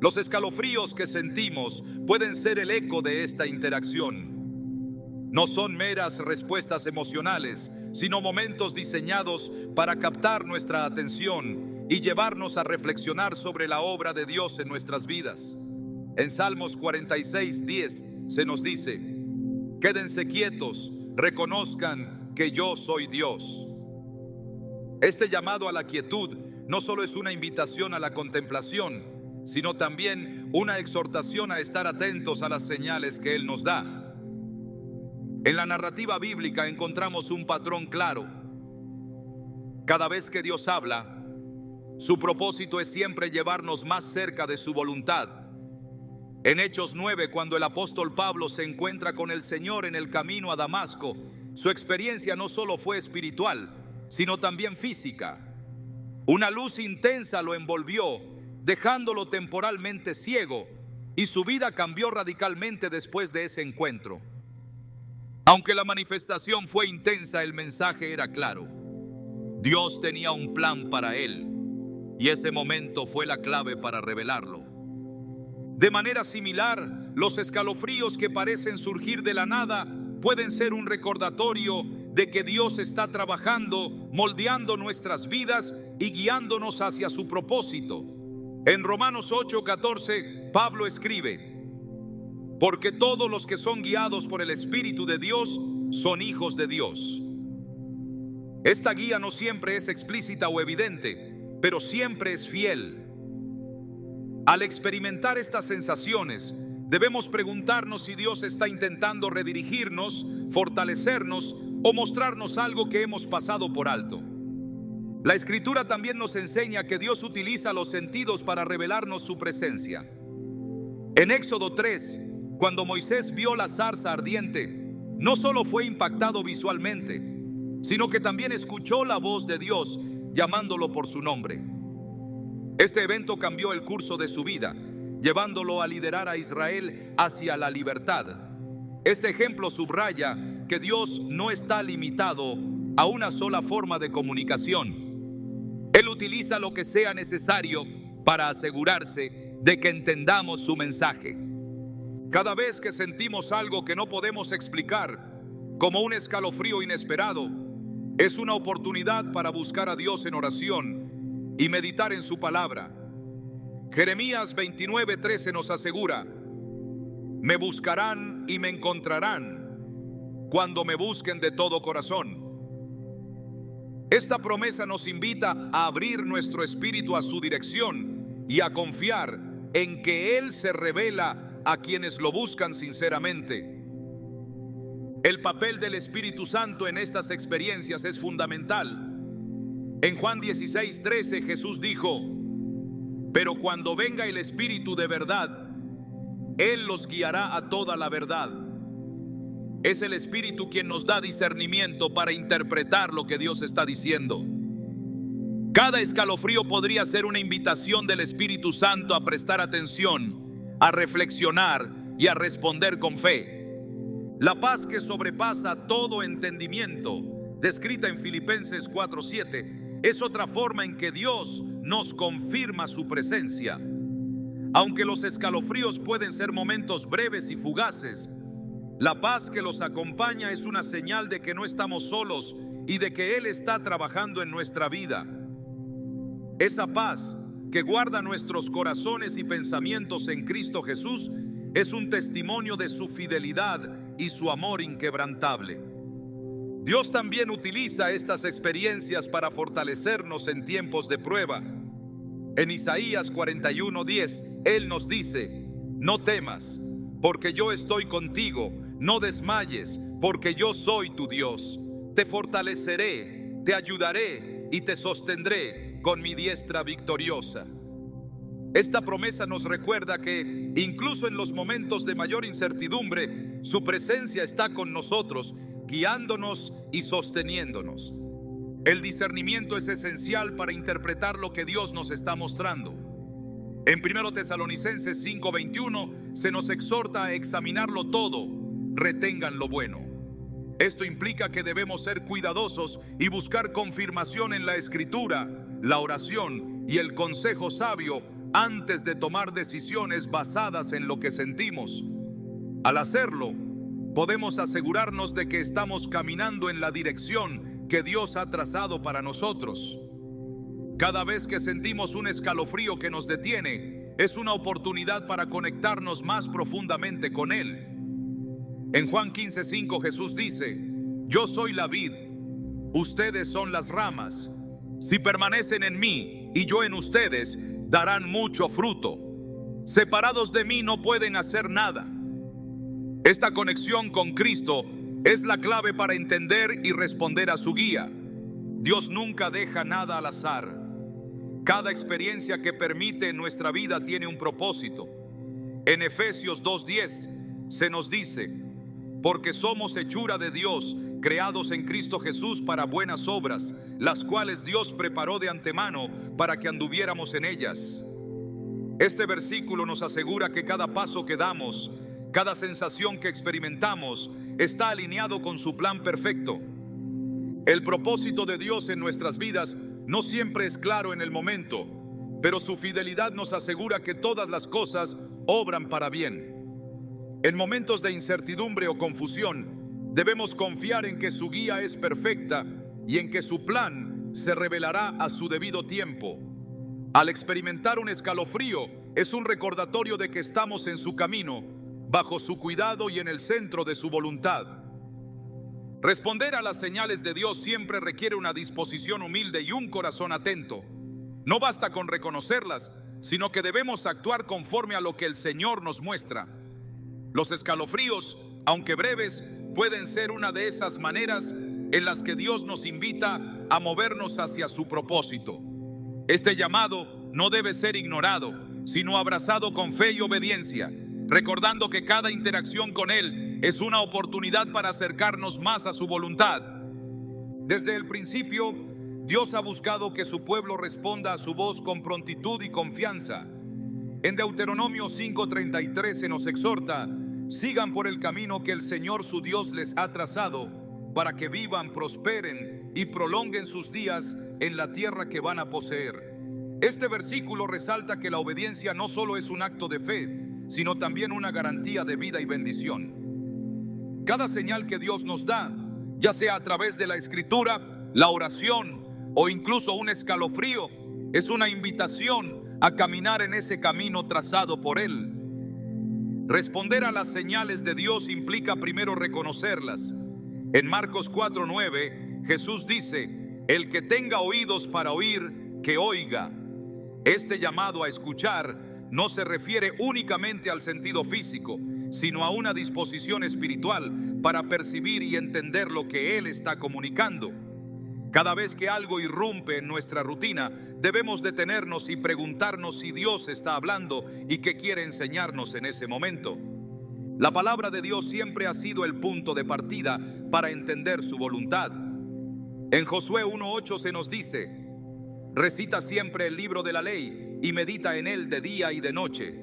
Los escalofríos que sentimos pueden ser el eco de esta interacción. No son meras respuestas emocionales, sino momentos diseñados para captar nuestra atención y llevarnos a reflexionar sobre la obra de Dios en nuestras vidas. En Salmos 46, 10 se nos dice: quédense quietos, reconozcan que yo soy Dios. Este llamado a la quietud no solo es una invitación a la contemplación, sino también una exhortación a estar atentos a las señales que Él nos da. En la narrativa bíblica encontramos un patrón claro. Cada vez que Dios habla, Su propósito es siempre llevarnos más cerca de su voluntad. En Hechos 9, cuando el apóstol Pablo se encuentra con el Señor en el camino a Damasco, su experiencia no solo fue espiritual, sino también física. Una luz intensa lo envolvió, dejándolo temporalmente ciego, y su vida cambió radicalmente después de ese encuentro. Aunque la manifestación fue intensa, el mensaje era claro. Dios tenía un plan para él, y ese momento fue la clave para revelarlo. De manera similar, los escalofríos que parecen surgir de la nada pueden ser un recordatorio de que Dios está trabajando, moldeando nuestras vidas y guiándonos hacia su propósito. En Romanos 8:14, Pablo escribe: porque todos los que son guiados por el Espíritu de Dios son hijos de Dios. Esta guía no siempre es explícita o evidente, pero siempre es fiel. Al experimentar estas sensaciones, debemos preguntarnos si Dios está intentando redirigirnos, fortalecernos o mostrarnos algo que hemos pasado por alto. La Escritura también nos enseña que Dios utiliza los sentidos para revelarnos su presencia. En Éxodo 3, cuando Moisés vio la zarza ardiente, no solo fue impactado visualmente, sino que también escuchó la voz de Dios llamándolo por su nombre. Este evento cambió el curso de su vida, llevándolo a liderar a Israel hacia la libertad. Este ejemplo subraya que Dios no está limitado a una sola forma de comunicación. Él utiliza lo que sea necesario para asegurarse de que entendamos su mensaje. Cada vez que sentimos algo que no podemos explicar, como un escalofrío inesperado, es una oportunidad para buscar a Dios en oración y meditar en su palabra. Jeremías 29:13 nos asegura: me buscarán y me encontrarán cuando me busquen de todo corazón. Esta promesa nos invita a abrir nuestro espíritu a su dirección y a confiar en que Él se revela a quienes lo buscan sinceramente. El papel del Espíritu Santo en estas experiencias es fundamental. En Juan 16:13 Jesús dijo: pero cuando venga el Espíritu de verdad, Él los guiará a toda la verdad. Es el Espíritu quien nos da discernimiento para interpretar lo que Dios está diciendo. Cada escalofrío podría ser una invitación del Espíritu Santo a prestar atención, a reflexionar y a responder con fe. La paz que sobrepasa todo entendimiento, descrita en Filipenses 4:7, es otra forma en que Dios nos confirma su presencia. Aunque los escalofríos pueden ser momentos breves y fugaces, la paz que los acompaña es una señal de que no estamos solos y de que Él está trabajando en nuestra vida. Esa paz que guarda nuestros corazones y pensamientos en Cristo Jesús es un testimonio de su fidelidad y su amor inquebrantable. Dios también utiliza estas experiencias para fortalecernos en tiempos de prueba. En Isaías 41:10, Él nos dice: no temas, porque yo estoy contigo, no desmayes, porque yo soy tu Dios. Te fortaleceré, te ayudaré y te sostendré con mi diestra victoriosa. Esta promesa nos recuerda que, incluso en los momentos de mayor incertidumbre, su presencia está con nosotros, guiándonos y sosteniéndonos. El discernimiento es esencial para interpretar lo que Dios nos está mostrando. En 1 Tesalonicenses 5:21 se nos exhorta a examinarlo todo, retengan lo bueno. Esto implica que debemos ser cuidadosos y buscar confirmación en la Escritura, la oración y el consejo sabio antes de tomar decisiones basadas en lo que sentimos. Al hacerlo, podemos asegurarnos de que estamos caminando en la dirección que Dios ha trazado para nosotros. Cada vez que sentimos un escalofrío que nos detiene, es una oportunidad para conectarnos más profundamente con Él. En Juan 15:5 Jesús dice: yo soy la vid, ustedes son las ramas. Si permanecen en mí y yo en ustedes, darán mucho fruto. Separados de mí no pueden hacer nada. Esta conexión con Cristo es la clave para entender y responder a su guía. Dios nunca deja nada al azar. Cada experiencia que permite en nuestra vida tiene un propósito. En Efesios 2:10 se nos dice: porque somos hechura de Dios, creados en Cristo Jesús para buenas obras, las cuales Dios preparó de antemano para que anduviéramos en ellas. Este versículo nos asegura que cada paso que damos, cada sensación que experimentamos, está alineado con su plan perfecto. El propósito de Dios en nuestras vidas no siempre es claro en el momento, pero su fidelidad nos asegura que todas las cosas obran para bien. En momentos de incertidumbre o confusión, debemos confiar en que su guía es perfecta y en que su plan se revelará a su debido tiempo. Al experimentar un escalofrío, es un recordatorio de que estamos en su camino, bajo su cuidado y en el centro de su voluntad. Responder a las señales de Dios siempre requiere una disposición humilde y un corazón atento. No basta con reconocerlas, sino que debemos actuar conforme a lo que el Señor nos muestra. Los escalofríos, aunque breves, pueden ser una de esas maneras en las que Dios nos invita a movernos hacia su propósito. Este llamado no debe ser ignorado, sino abrazado con fe y obediencia, recordando que cada interacción con Él es una oportunidad para acercarnos más a su voluntad. Desde el principio, Dios ha buscado que su pueblo responda a su voz con prontitud y confianza. En Deuteronomio 5:33 se nos exhorta: sigan por el camino que el Señor su Dios les ha trazado, para que vivan, prosperen y prolonguen sus días en la tierra que van a poseer. Este versículo resalta que la obediencia no solo es un acto de fe, sino también una garantía de vida y bendición. Cada señal que Dios nos da, ya sea a través de la Escritura, la oración o incluso un escalofrío, es una invitación a caminar en ese camino trazado por Él. Responder a las señales de Dios implica primero reconocerlas. En Marcos 4:9, Jesús dice: el que tenga oídos para oír, que oiga. Este llamado a escuchar no se refiere únicamente al sentido físico, sino a una disposición espiritual para percibir y entender lo que Él está comunicando. Cada vez que algo irrumpe en nuestra rutina, debemos detenernos y preguntarnos si Dios está hablando y qué quiere enseñarnos en ese momento. La palabra de Dios siempre ha sido el punto de partida para entender su voluntad. En Josué 1:8 se nos dice: recita siempre el libro de la ley y medita en él de día y de noche.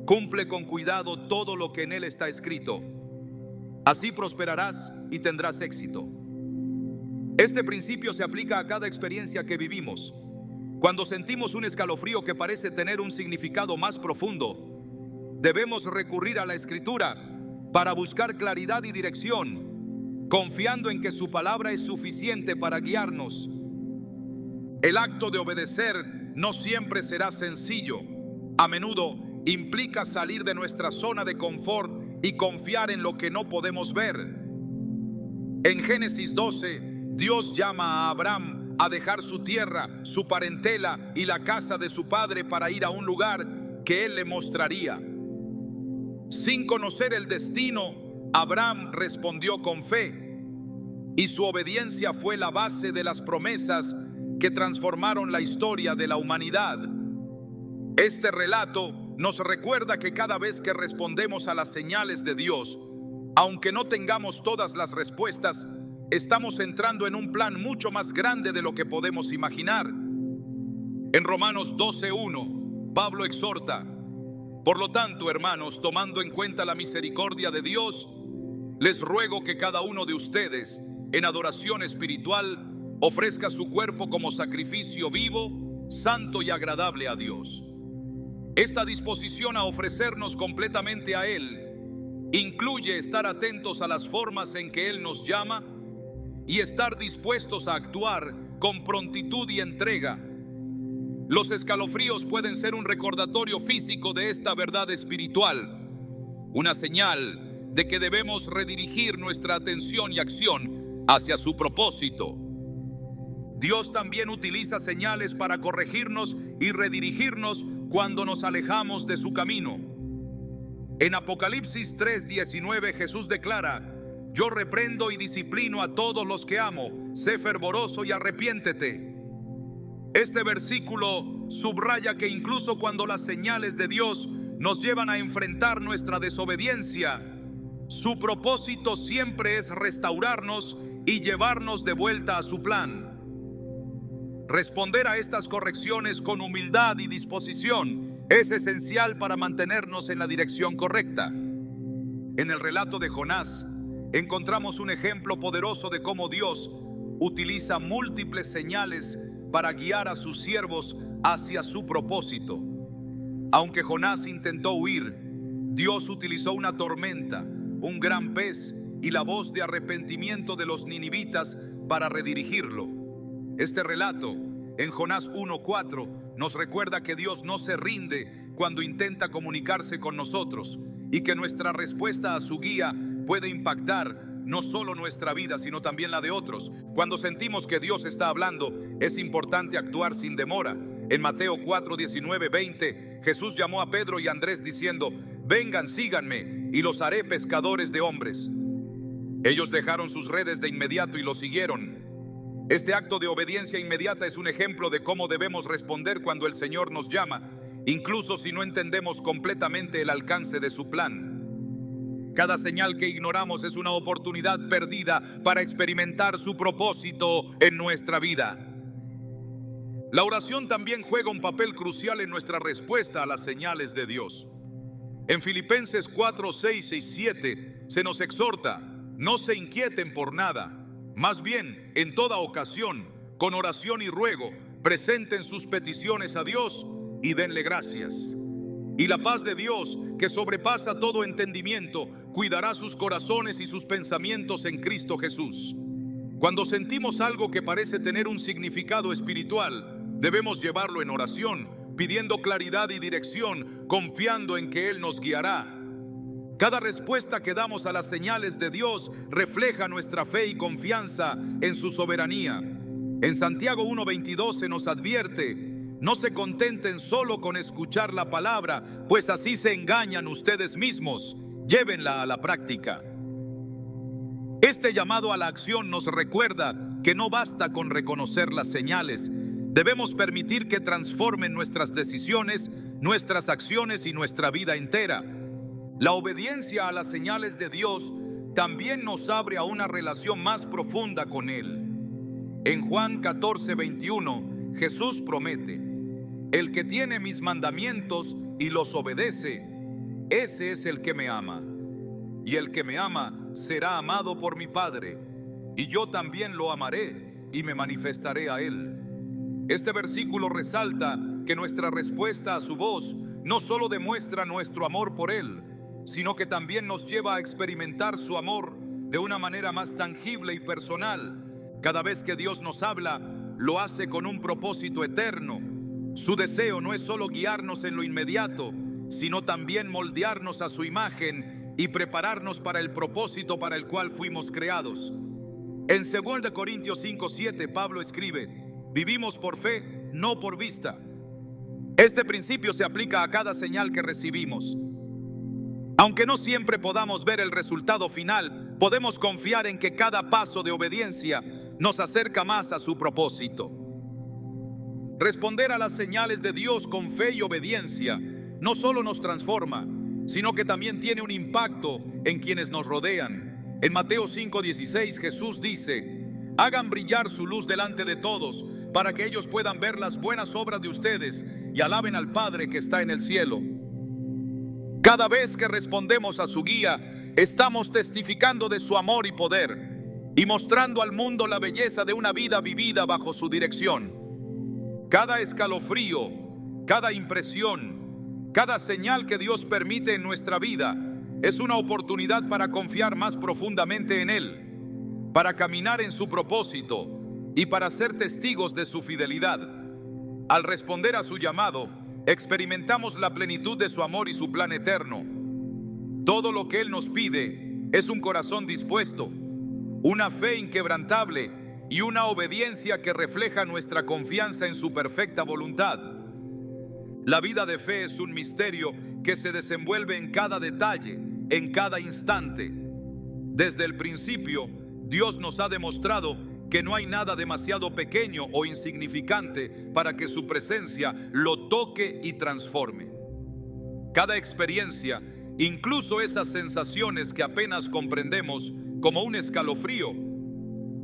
Cumple con cuidado todo lo que en él está escrito. Así prosperarás y tendrás éxito. Este principio se aplica a cada experiencia que vivimos. Cuando sentimos un escalofrío que parece tener un significado más profundo, debemos recurrir a la Escritura para buscar claridad y dirección, confiando en que su palabra es suficiente para guiarnos. El acto de obedecer no siempre será sencillo. A menudo implica salir de nuestra zona de confort y confiar en lo que no podemos ver. En Génesis 12, Dios llama a Abraham a dejar su tierra, su parentela y la casa de su padre para ir a un lugar que él le mostraría. Sin conocer el destino, Abraham respondió con fe, y su obediencia fue la base de las promesas que transformaron la historia de la humanidad. Este relato nos recuerda que cada vez que respondemos a las señales de Dios, aunque no tengamos todas las respuestas, estamos entrando en un plan mucho más grande de lo que podemos imaginar. En Romanos 12:1, Pablo exhorta: por lo tanto, hermanos, tomando en cuenta la misericordia de Dios, les ruego que cada uno de ustedes, en adoración espiritual, ofrezca su cuerpo como sacrificio vivo, santo y agradable a Dios. Esta disposición a ofrecernos completamente a Él incluye estar atentos a las formas en que Él nos llama y estar dispuestos a actuar con prontitud y entrega. Los escalofríos pueden ser un recordatorio físico de esta verdad espiritual, una señal de que debemos redirigir nuestra atención y acción hacia su propósito. Dios también utiliza señales para corregirnos y redirigirnos cuando nos alejamos de su camino. En Apocalipsis 3:19 Jesús declara: yo reprendo y disciplino a todos los que amo, sé fervoroso y arrepiéntete. Este versículo subraya que incluso cuando las señales de Dios nos llevan a enfrentar nuestra desobediencia, su propósito siempre es restaurarnos y llevarnos de vuelta a su plan. Responder a estas correcciones con humildad y disposición es esencial para mantenernos en la dirección correcta. En el relato de Jonás, encontramos un ejemplo poderoso de cómo Dios utiliza múltiples señales para guiar a sus siervos hacia su propósito. Aunque Jonás intentó huir, Dios utilizó una tormenta, un gran pez y la voz de arrepentimiento de los ninivitas para redirigirlo. Este relato, en Jonás 1:4, nos recuerda que Dios no se rinde cuando intenta comunicarse con nosotros y que nuestra respuesta a su guía puede impactar no solo nuestra vida, sino también la de otros. Cuando sentimos que Dios está hablando, es importante actuar sin demora. En Mateo 4:19-20, Jesús llamó a Pedro y Andrés diciendo: vengan, síganme, y los haré pescadores de hombres. Ellos dejaron sus redes de inmediato y lo siguieron. Este acto de obediencia inmediata es un ejemplo de cómo debemos responder cuando el Señor nos llama, incluso si no entendemos completamente el alcance de su plan. Cada señal que ignoramos es una oportunidad perdida para experimentar su propósito en nuestra vida. La oración también juega un papel crucial en nuestra respuesta a las señales de Dios. En Filipenses 4:6-7 se nos exhorta: no se inquieten por nada, más bien, en toda ocasión, con oración y ruego, presenten sus peticiones a Dios y denle gracias. Y la paz de Dios, que sobrepasa todo entendimiento, cuidará sus corazones y sus pensamientos en Cristo Jesús. Cuando sentimos algo que parece tener un significado espiritual, debemos llevarlo en oración, pidiendo claridad y dirección, confiando en que Él nos guiará. Cada respuesta que damos a las señales de Dios refleja nuestra fe y confianza en su soberanía. En Santiago 1:22 se nos advierte: no se contenten solo con escuchar la palabra, pues así se engañan ustedes mismos. Llévenla a la práctica. Este llamado a la acción nos recuerda que no basta con reconocer las señales. Debemos permitir que transformen nuestras decisiones, nuestras acciones y nuestra vida entera. La obediencia a las señales de Dios también nos abre a una relación más profunda con Él. En Juan 14:21, Jesús promete: el que tiene mis mandamientos y los obedece, ese es el que me ama. Y el que me ama será amado por mi Padre, y yo también lo amaré y me manifestaré a él. Este versículo resalta que nuestra respuesta a su voz no solo demuestra nuestro amor por Él, sino que también nos lleva a experimentar su amor de una manera más tangible y personal. Cada vez que Dios nos habla, lo hace con un propósito eterno. Su deseo no es solo guiarnos en lo inmediato, sino también moldearnos a su imagen y prepararnos para el propósito para el cual fuimos creados. En 2 Corintios 5:7, Pablo escribe: vivimos por fe, no por vista. Este principio se aplica a cada señal que recibimos. Aunque no siempre podamos ver el resultado final, podemos confiar en que cada paso de obediencia nos acerca más a su propósito. Responder a las señales de Dios con fe y obediencia no solo nos transforma, sino que también tiene un impacto en quienes nos rodean. En Mateo 5:16 Jesús dice: hagan brillar su luz delante de todos, para que ellos puedan ver las buenas obras de ustedes y alaben al Padre que está en el cielo. Cada vez que respondemos a su guía, estamos testificando de su amor y poder y mostrando al mundo la belleza de una vida vivida bajo su dirección. Cada escalofrío, cada impresión, cada señal que Dios permite en nuestra vida es una oportunidad para confiar más profundamente en Él, para caminar en su propósito y para ser testigos de su fidelidad. Al responder a su llamado, experimentamos la plenitud de su amor y su plan eterno. Todo lo que Él nos pide es un corazón dispuesto, una fe inquebrantable y una obediencia que refleja nuestra confianza en su perfecta voluntad. La vida de fe es un misterio que se desenvuelve en cada detalle, en cada instante. Desde el principio, Dios nos ha demostrado que no hay nada demasiado pequeño o insignificante para que su presencia lo toque y transforme. Cada experiencia, incluso esas sensaciones que apenas comprendemos como un escalofrío,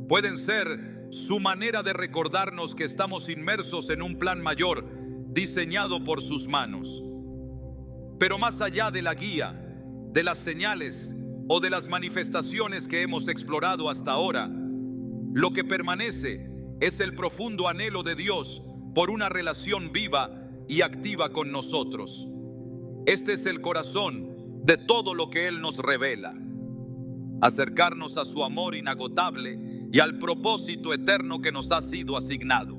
pueden ser su manera de recordarnos que estamos inmersos en un plan mayor diseñado por sus manos. Pero más allá de la guía, de las señales o de las manifestaciones que hemos explorado hasta ahora, lo que permanece es el profundo anhelo de Dios por una relación viva y activa con nosotros. Este es el corazón de todo lo que Él nos revela: acercarnos a su amor inagotable y al propósito eterno que nos ha sido asignado.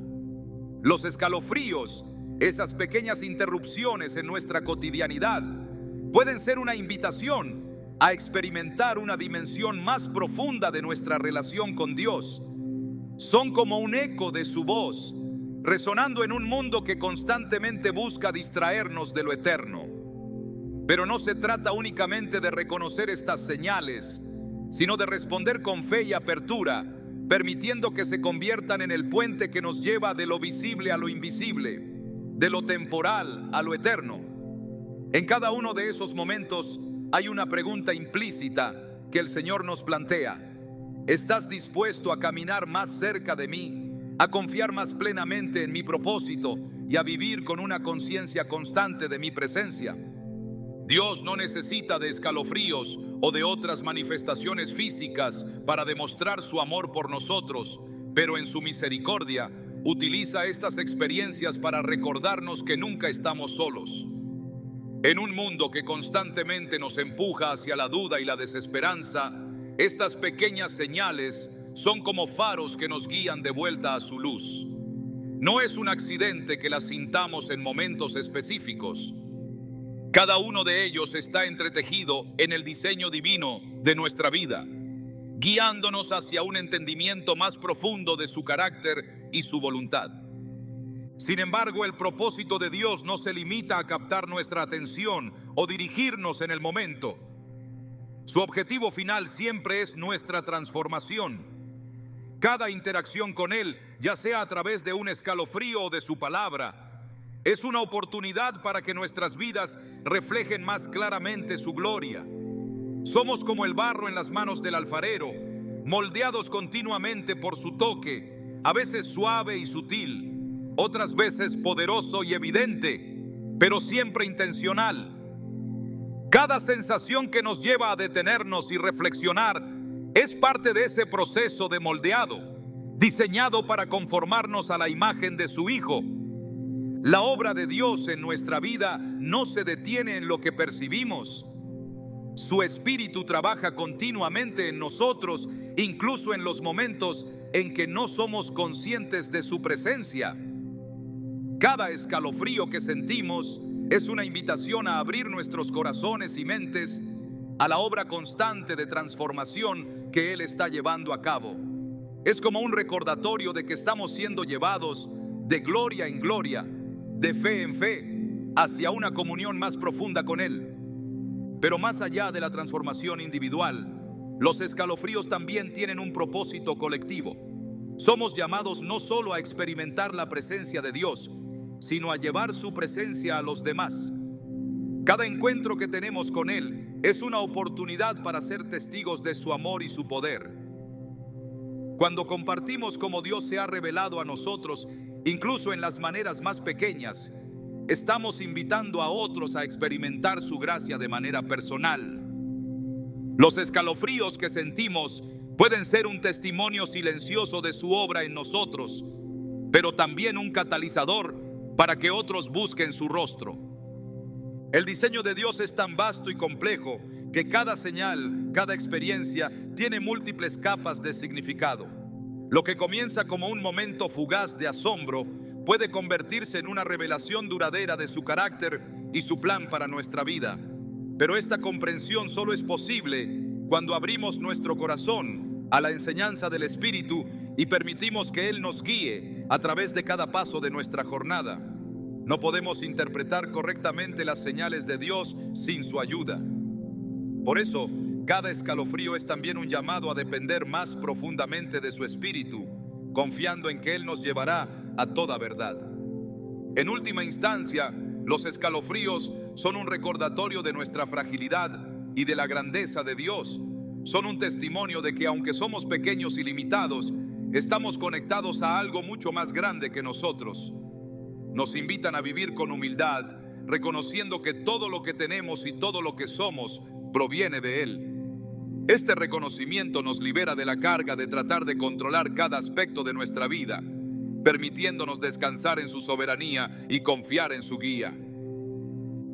Los escalofríos, esas pequeñas interrupciones en nuestra cotidianidad, pueden ser una invitación a experimentar una dimensión más profunda de nuestra relación con Dios. Son como un eco de su voz, resonando en un mundo que constantemente busca distraernos de lo eterno. Pero no se trata únicamente de reconocer estas señales, sino de responder con fe y apertura, permitiendo que se conviertan en el puente que nos lleva de lo visible a lo invisible, de lo temporal a lo eterno. En cada uno de esos momentos hay una pregunta implícita que el Señor nos plantea: ¿estás dispuesto a caminar más cerca de mí, a confiar más plenamente en mi propósito y a vivir con una conciencia constante de mi presencia? Dios no necesita de escalofríos o de otras manifestaciones físicas para demostrar su amor por nosotros, pero en su misericordia utiliza estas experiencias para recordarnos que nunca estamos solos. En un mundo que constantemente nos empuja hacia la duda y la desesperanza, estas pequeñas señales son como faros que nos guían de vuelta a su luz. No es un accidente que las sintamos en momentos específicos. Cada uno de ellos está entretejido en el diseño divino de nuestra vida, guiándonos hacia un entendimiento más profundo de su carácter y su voluntad. Sin embargo, el propósito de Dios no se limita a captar nuestra atención o dirigirnos en el momento. Su objetivo final siempre es nuestra transformación. Cada interacción con Él, ya sea a través de un escalofrío o de su palabra, es una oportunidad para que nuestras vidas reflejen más claramente su gloria. Somos como el barro en las manos del alfarero, moldeados continuamente por su toque, a veces suave y sutil, otras veces poderoso y evidente, pero siempre intencional. Cada sensación que nos lleva a detenernos y reflexionar es parte de ese proceso de moldeado, diseñado para conformarnos a la imagen de su Hijo. La obra de Dios en nuestra vida no se detiene en lo que percibimos. Su Espíritu trabaja continuamente en nosotros, incluso en los momentos en que no somos conscientes de su presencia. Cada escalofrío que sentimos es una invitación a abrir nuestros corazones y mentes a la obra constante de transformación que Él está llevando a cabo. Es como un recordatorio de que estamos siendo llevados de gloria en gloria, de fe en fe, hacia una comunión más profunda con Él. Pero más allá de la transformación individual, los escalofríos también tienen un propósito colectivo. Somos llamados no solo a experimentar la presencia de Dios, sino a llevar su presencia a los demás. Cada encuentro que tenemos con Él es una oportunidad para ser testigos de su amor y su poder. Cuando compartimos cómo Dios se ha revelado a nosotros, incluso en las maneras más pequeñas, estamos invitando a otros a experimentar su gracia de manera personal. Los escalofríos que sentimos pueden ser un testimonio silencioso de su obra en nosotros, pero también un catalizador para que otros busquen su rostro. El diseño de Dios es tan vasto y complejo que cada señal, cada experiencia tiene múltiples capas de significado. Lo que comienza como un momento fugaz de asombro puede convertirse en una revelación duradera de su carácter y su plan para nuestra vida. Pero esta comprensión solo es posible cuando abrimos nuestro corazón a la enseñanza del Espíritu y permitimos que Él nos guíe a través de cada paso de nuestra jornada. No podemos interpretar correctamente las señales de Dios sin su ayuda. Por eso, cada escalofrío es también un llamado a depender más profundamente de su Espíritu confiando en que Él nos llevará a toda verdad. En última instancia, los escalofríos son un recordatorio de nuestra fragilidad y de la grandeza de Dios. Son un testimonio de que aunque somos pequeños y limitados, estamos conectados a algo mucho más grande que nosotros. Nos invitan a vivir con humildad, reconociendo que todo lo que tenemos y todo lo que somos proviene de Él. Este reconocimiento nos libera de la carga de tratar de controlar cada aspecto de nuestra vida, permitiéndonos descansar en su soberanía y confiar en su guía.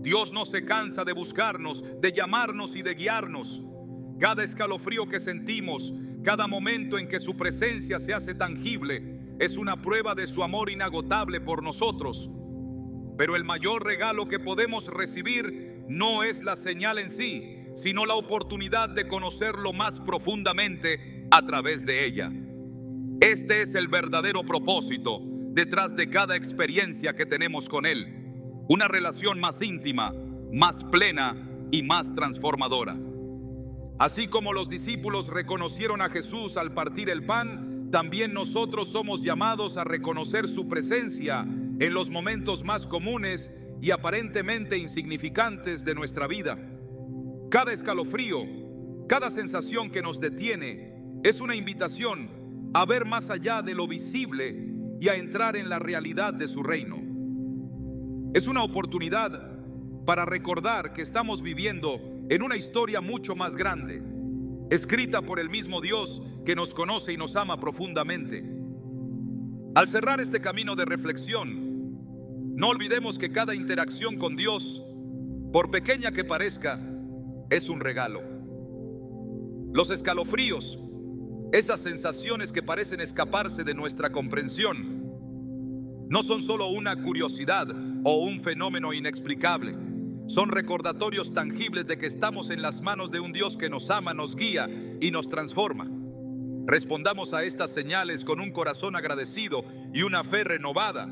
Dios no se cansa de buscarnos, de llamarnos y de guiarnos. Cada escalofrío que sentimos, cada momento en que su presencia se hace tangible, es una prueba de su amor inagotable por nosotros. Pero el mayor regalo que podemos recibir no es la señal en sí, sino la oportunidad de conocerlo más profundamente a través de ella. Este es el verdadero propósito detrás de cada experiencia que tenemos con Él. Una relación más íntima, más plena y más transformadora. Así como los discípulos reconocieron a Jesús al partir el pan, también nosotros somos llamados a reconocer su presencia en los momentos más comunes y aparentemente insignificantes de nuestra vida. Cada escalofrío, cada sensación que nos detiene, es una invitación a ver más allá de lo visible y a entrar en la realidad de su reino. Es una oportunidad para recordar que estamos viviendo en una historia mucho más grande, escrita por el mismo Dios que nos conoce y nos ama profundamente. Al cerrar este camino de reflexión, no olvidemos que cada interacción con Dios, por pequeña que parezca, es un regalo. Los escalofríos, esas sensaciones que parecen escaparse de nuestra comprensión, no son solo una curiosidad o un fenómeno inexplicable. Son recordatorios tangibles de que estamos en las manos de un Dios que nos ama, nos guía y nos transforma. Respondamos a estas señales con un corazón agradecido y una fe renovada,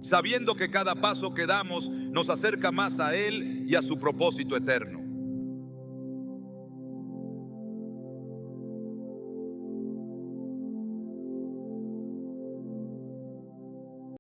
sabiendo que cada paso que damos nos acerca más a Él y a su propósito eterno.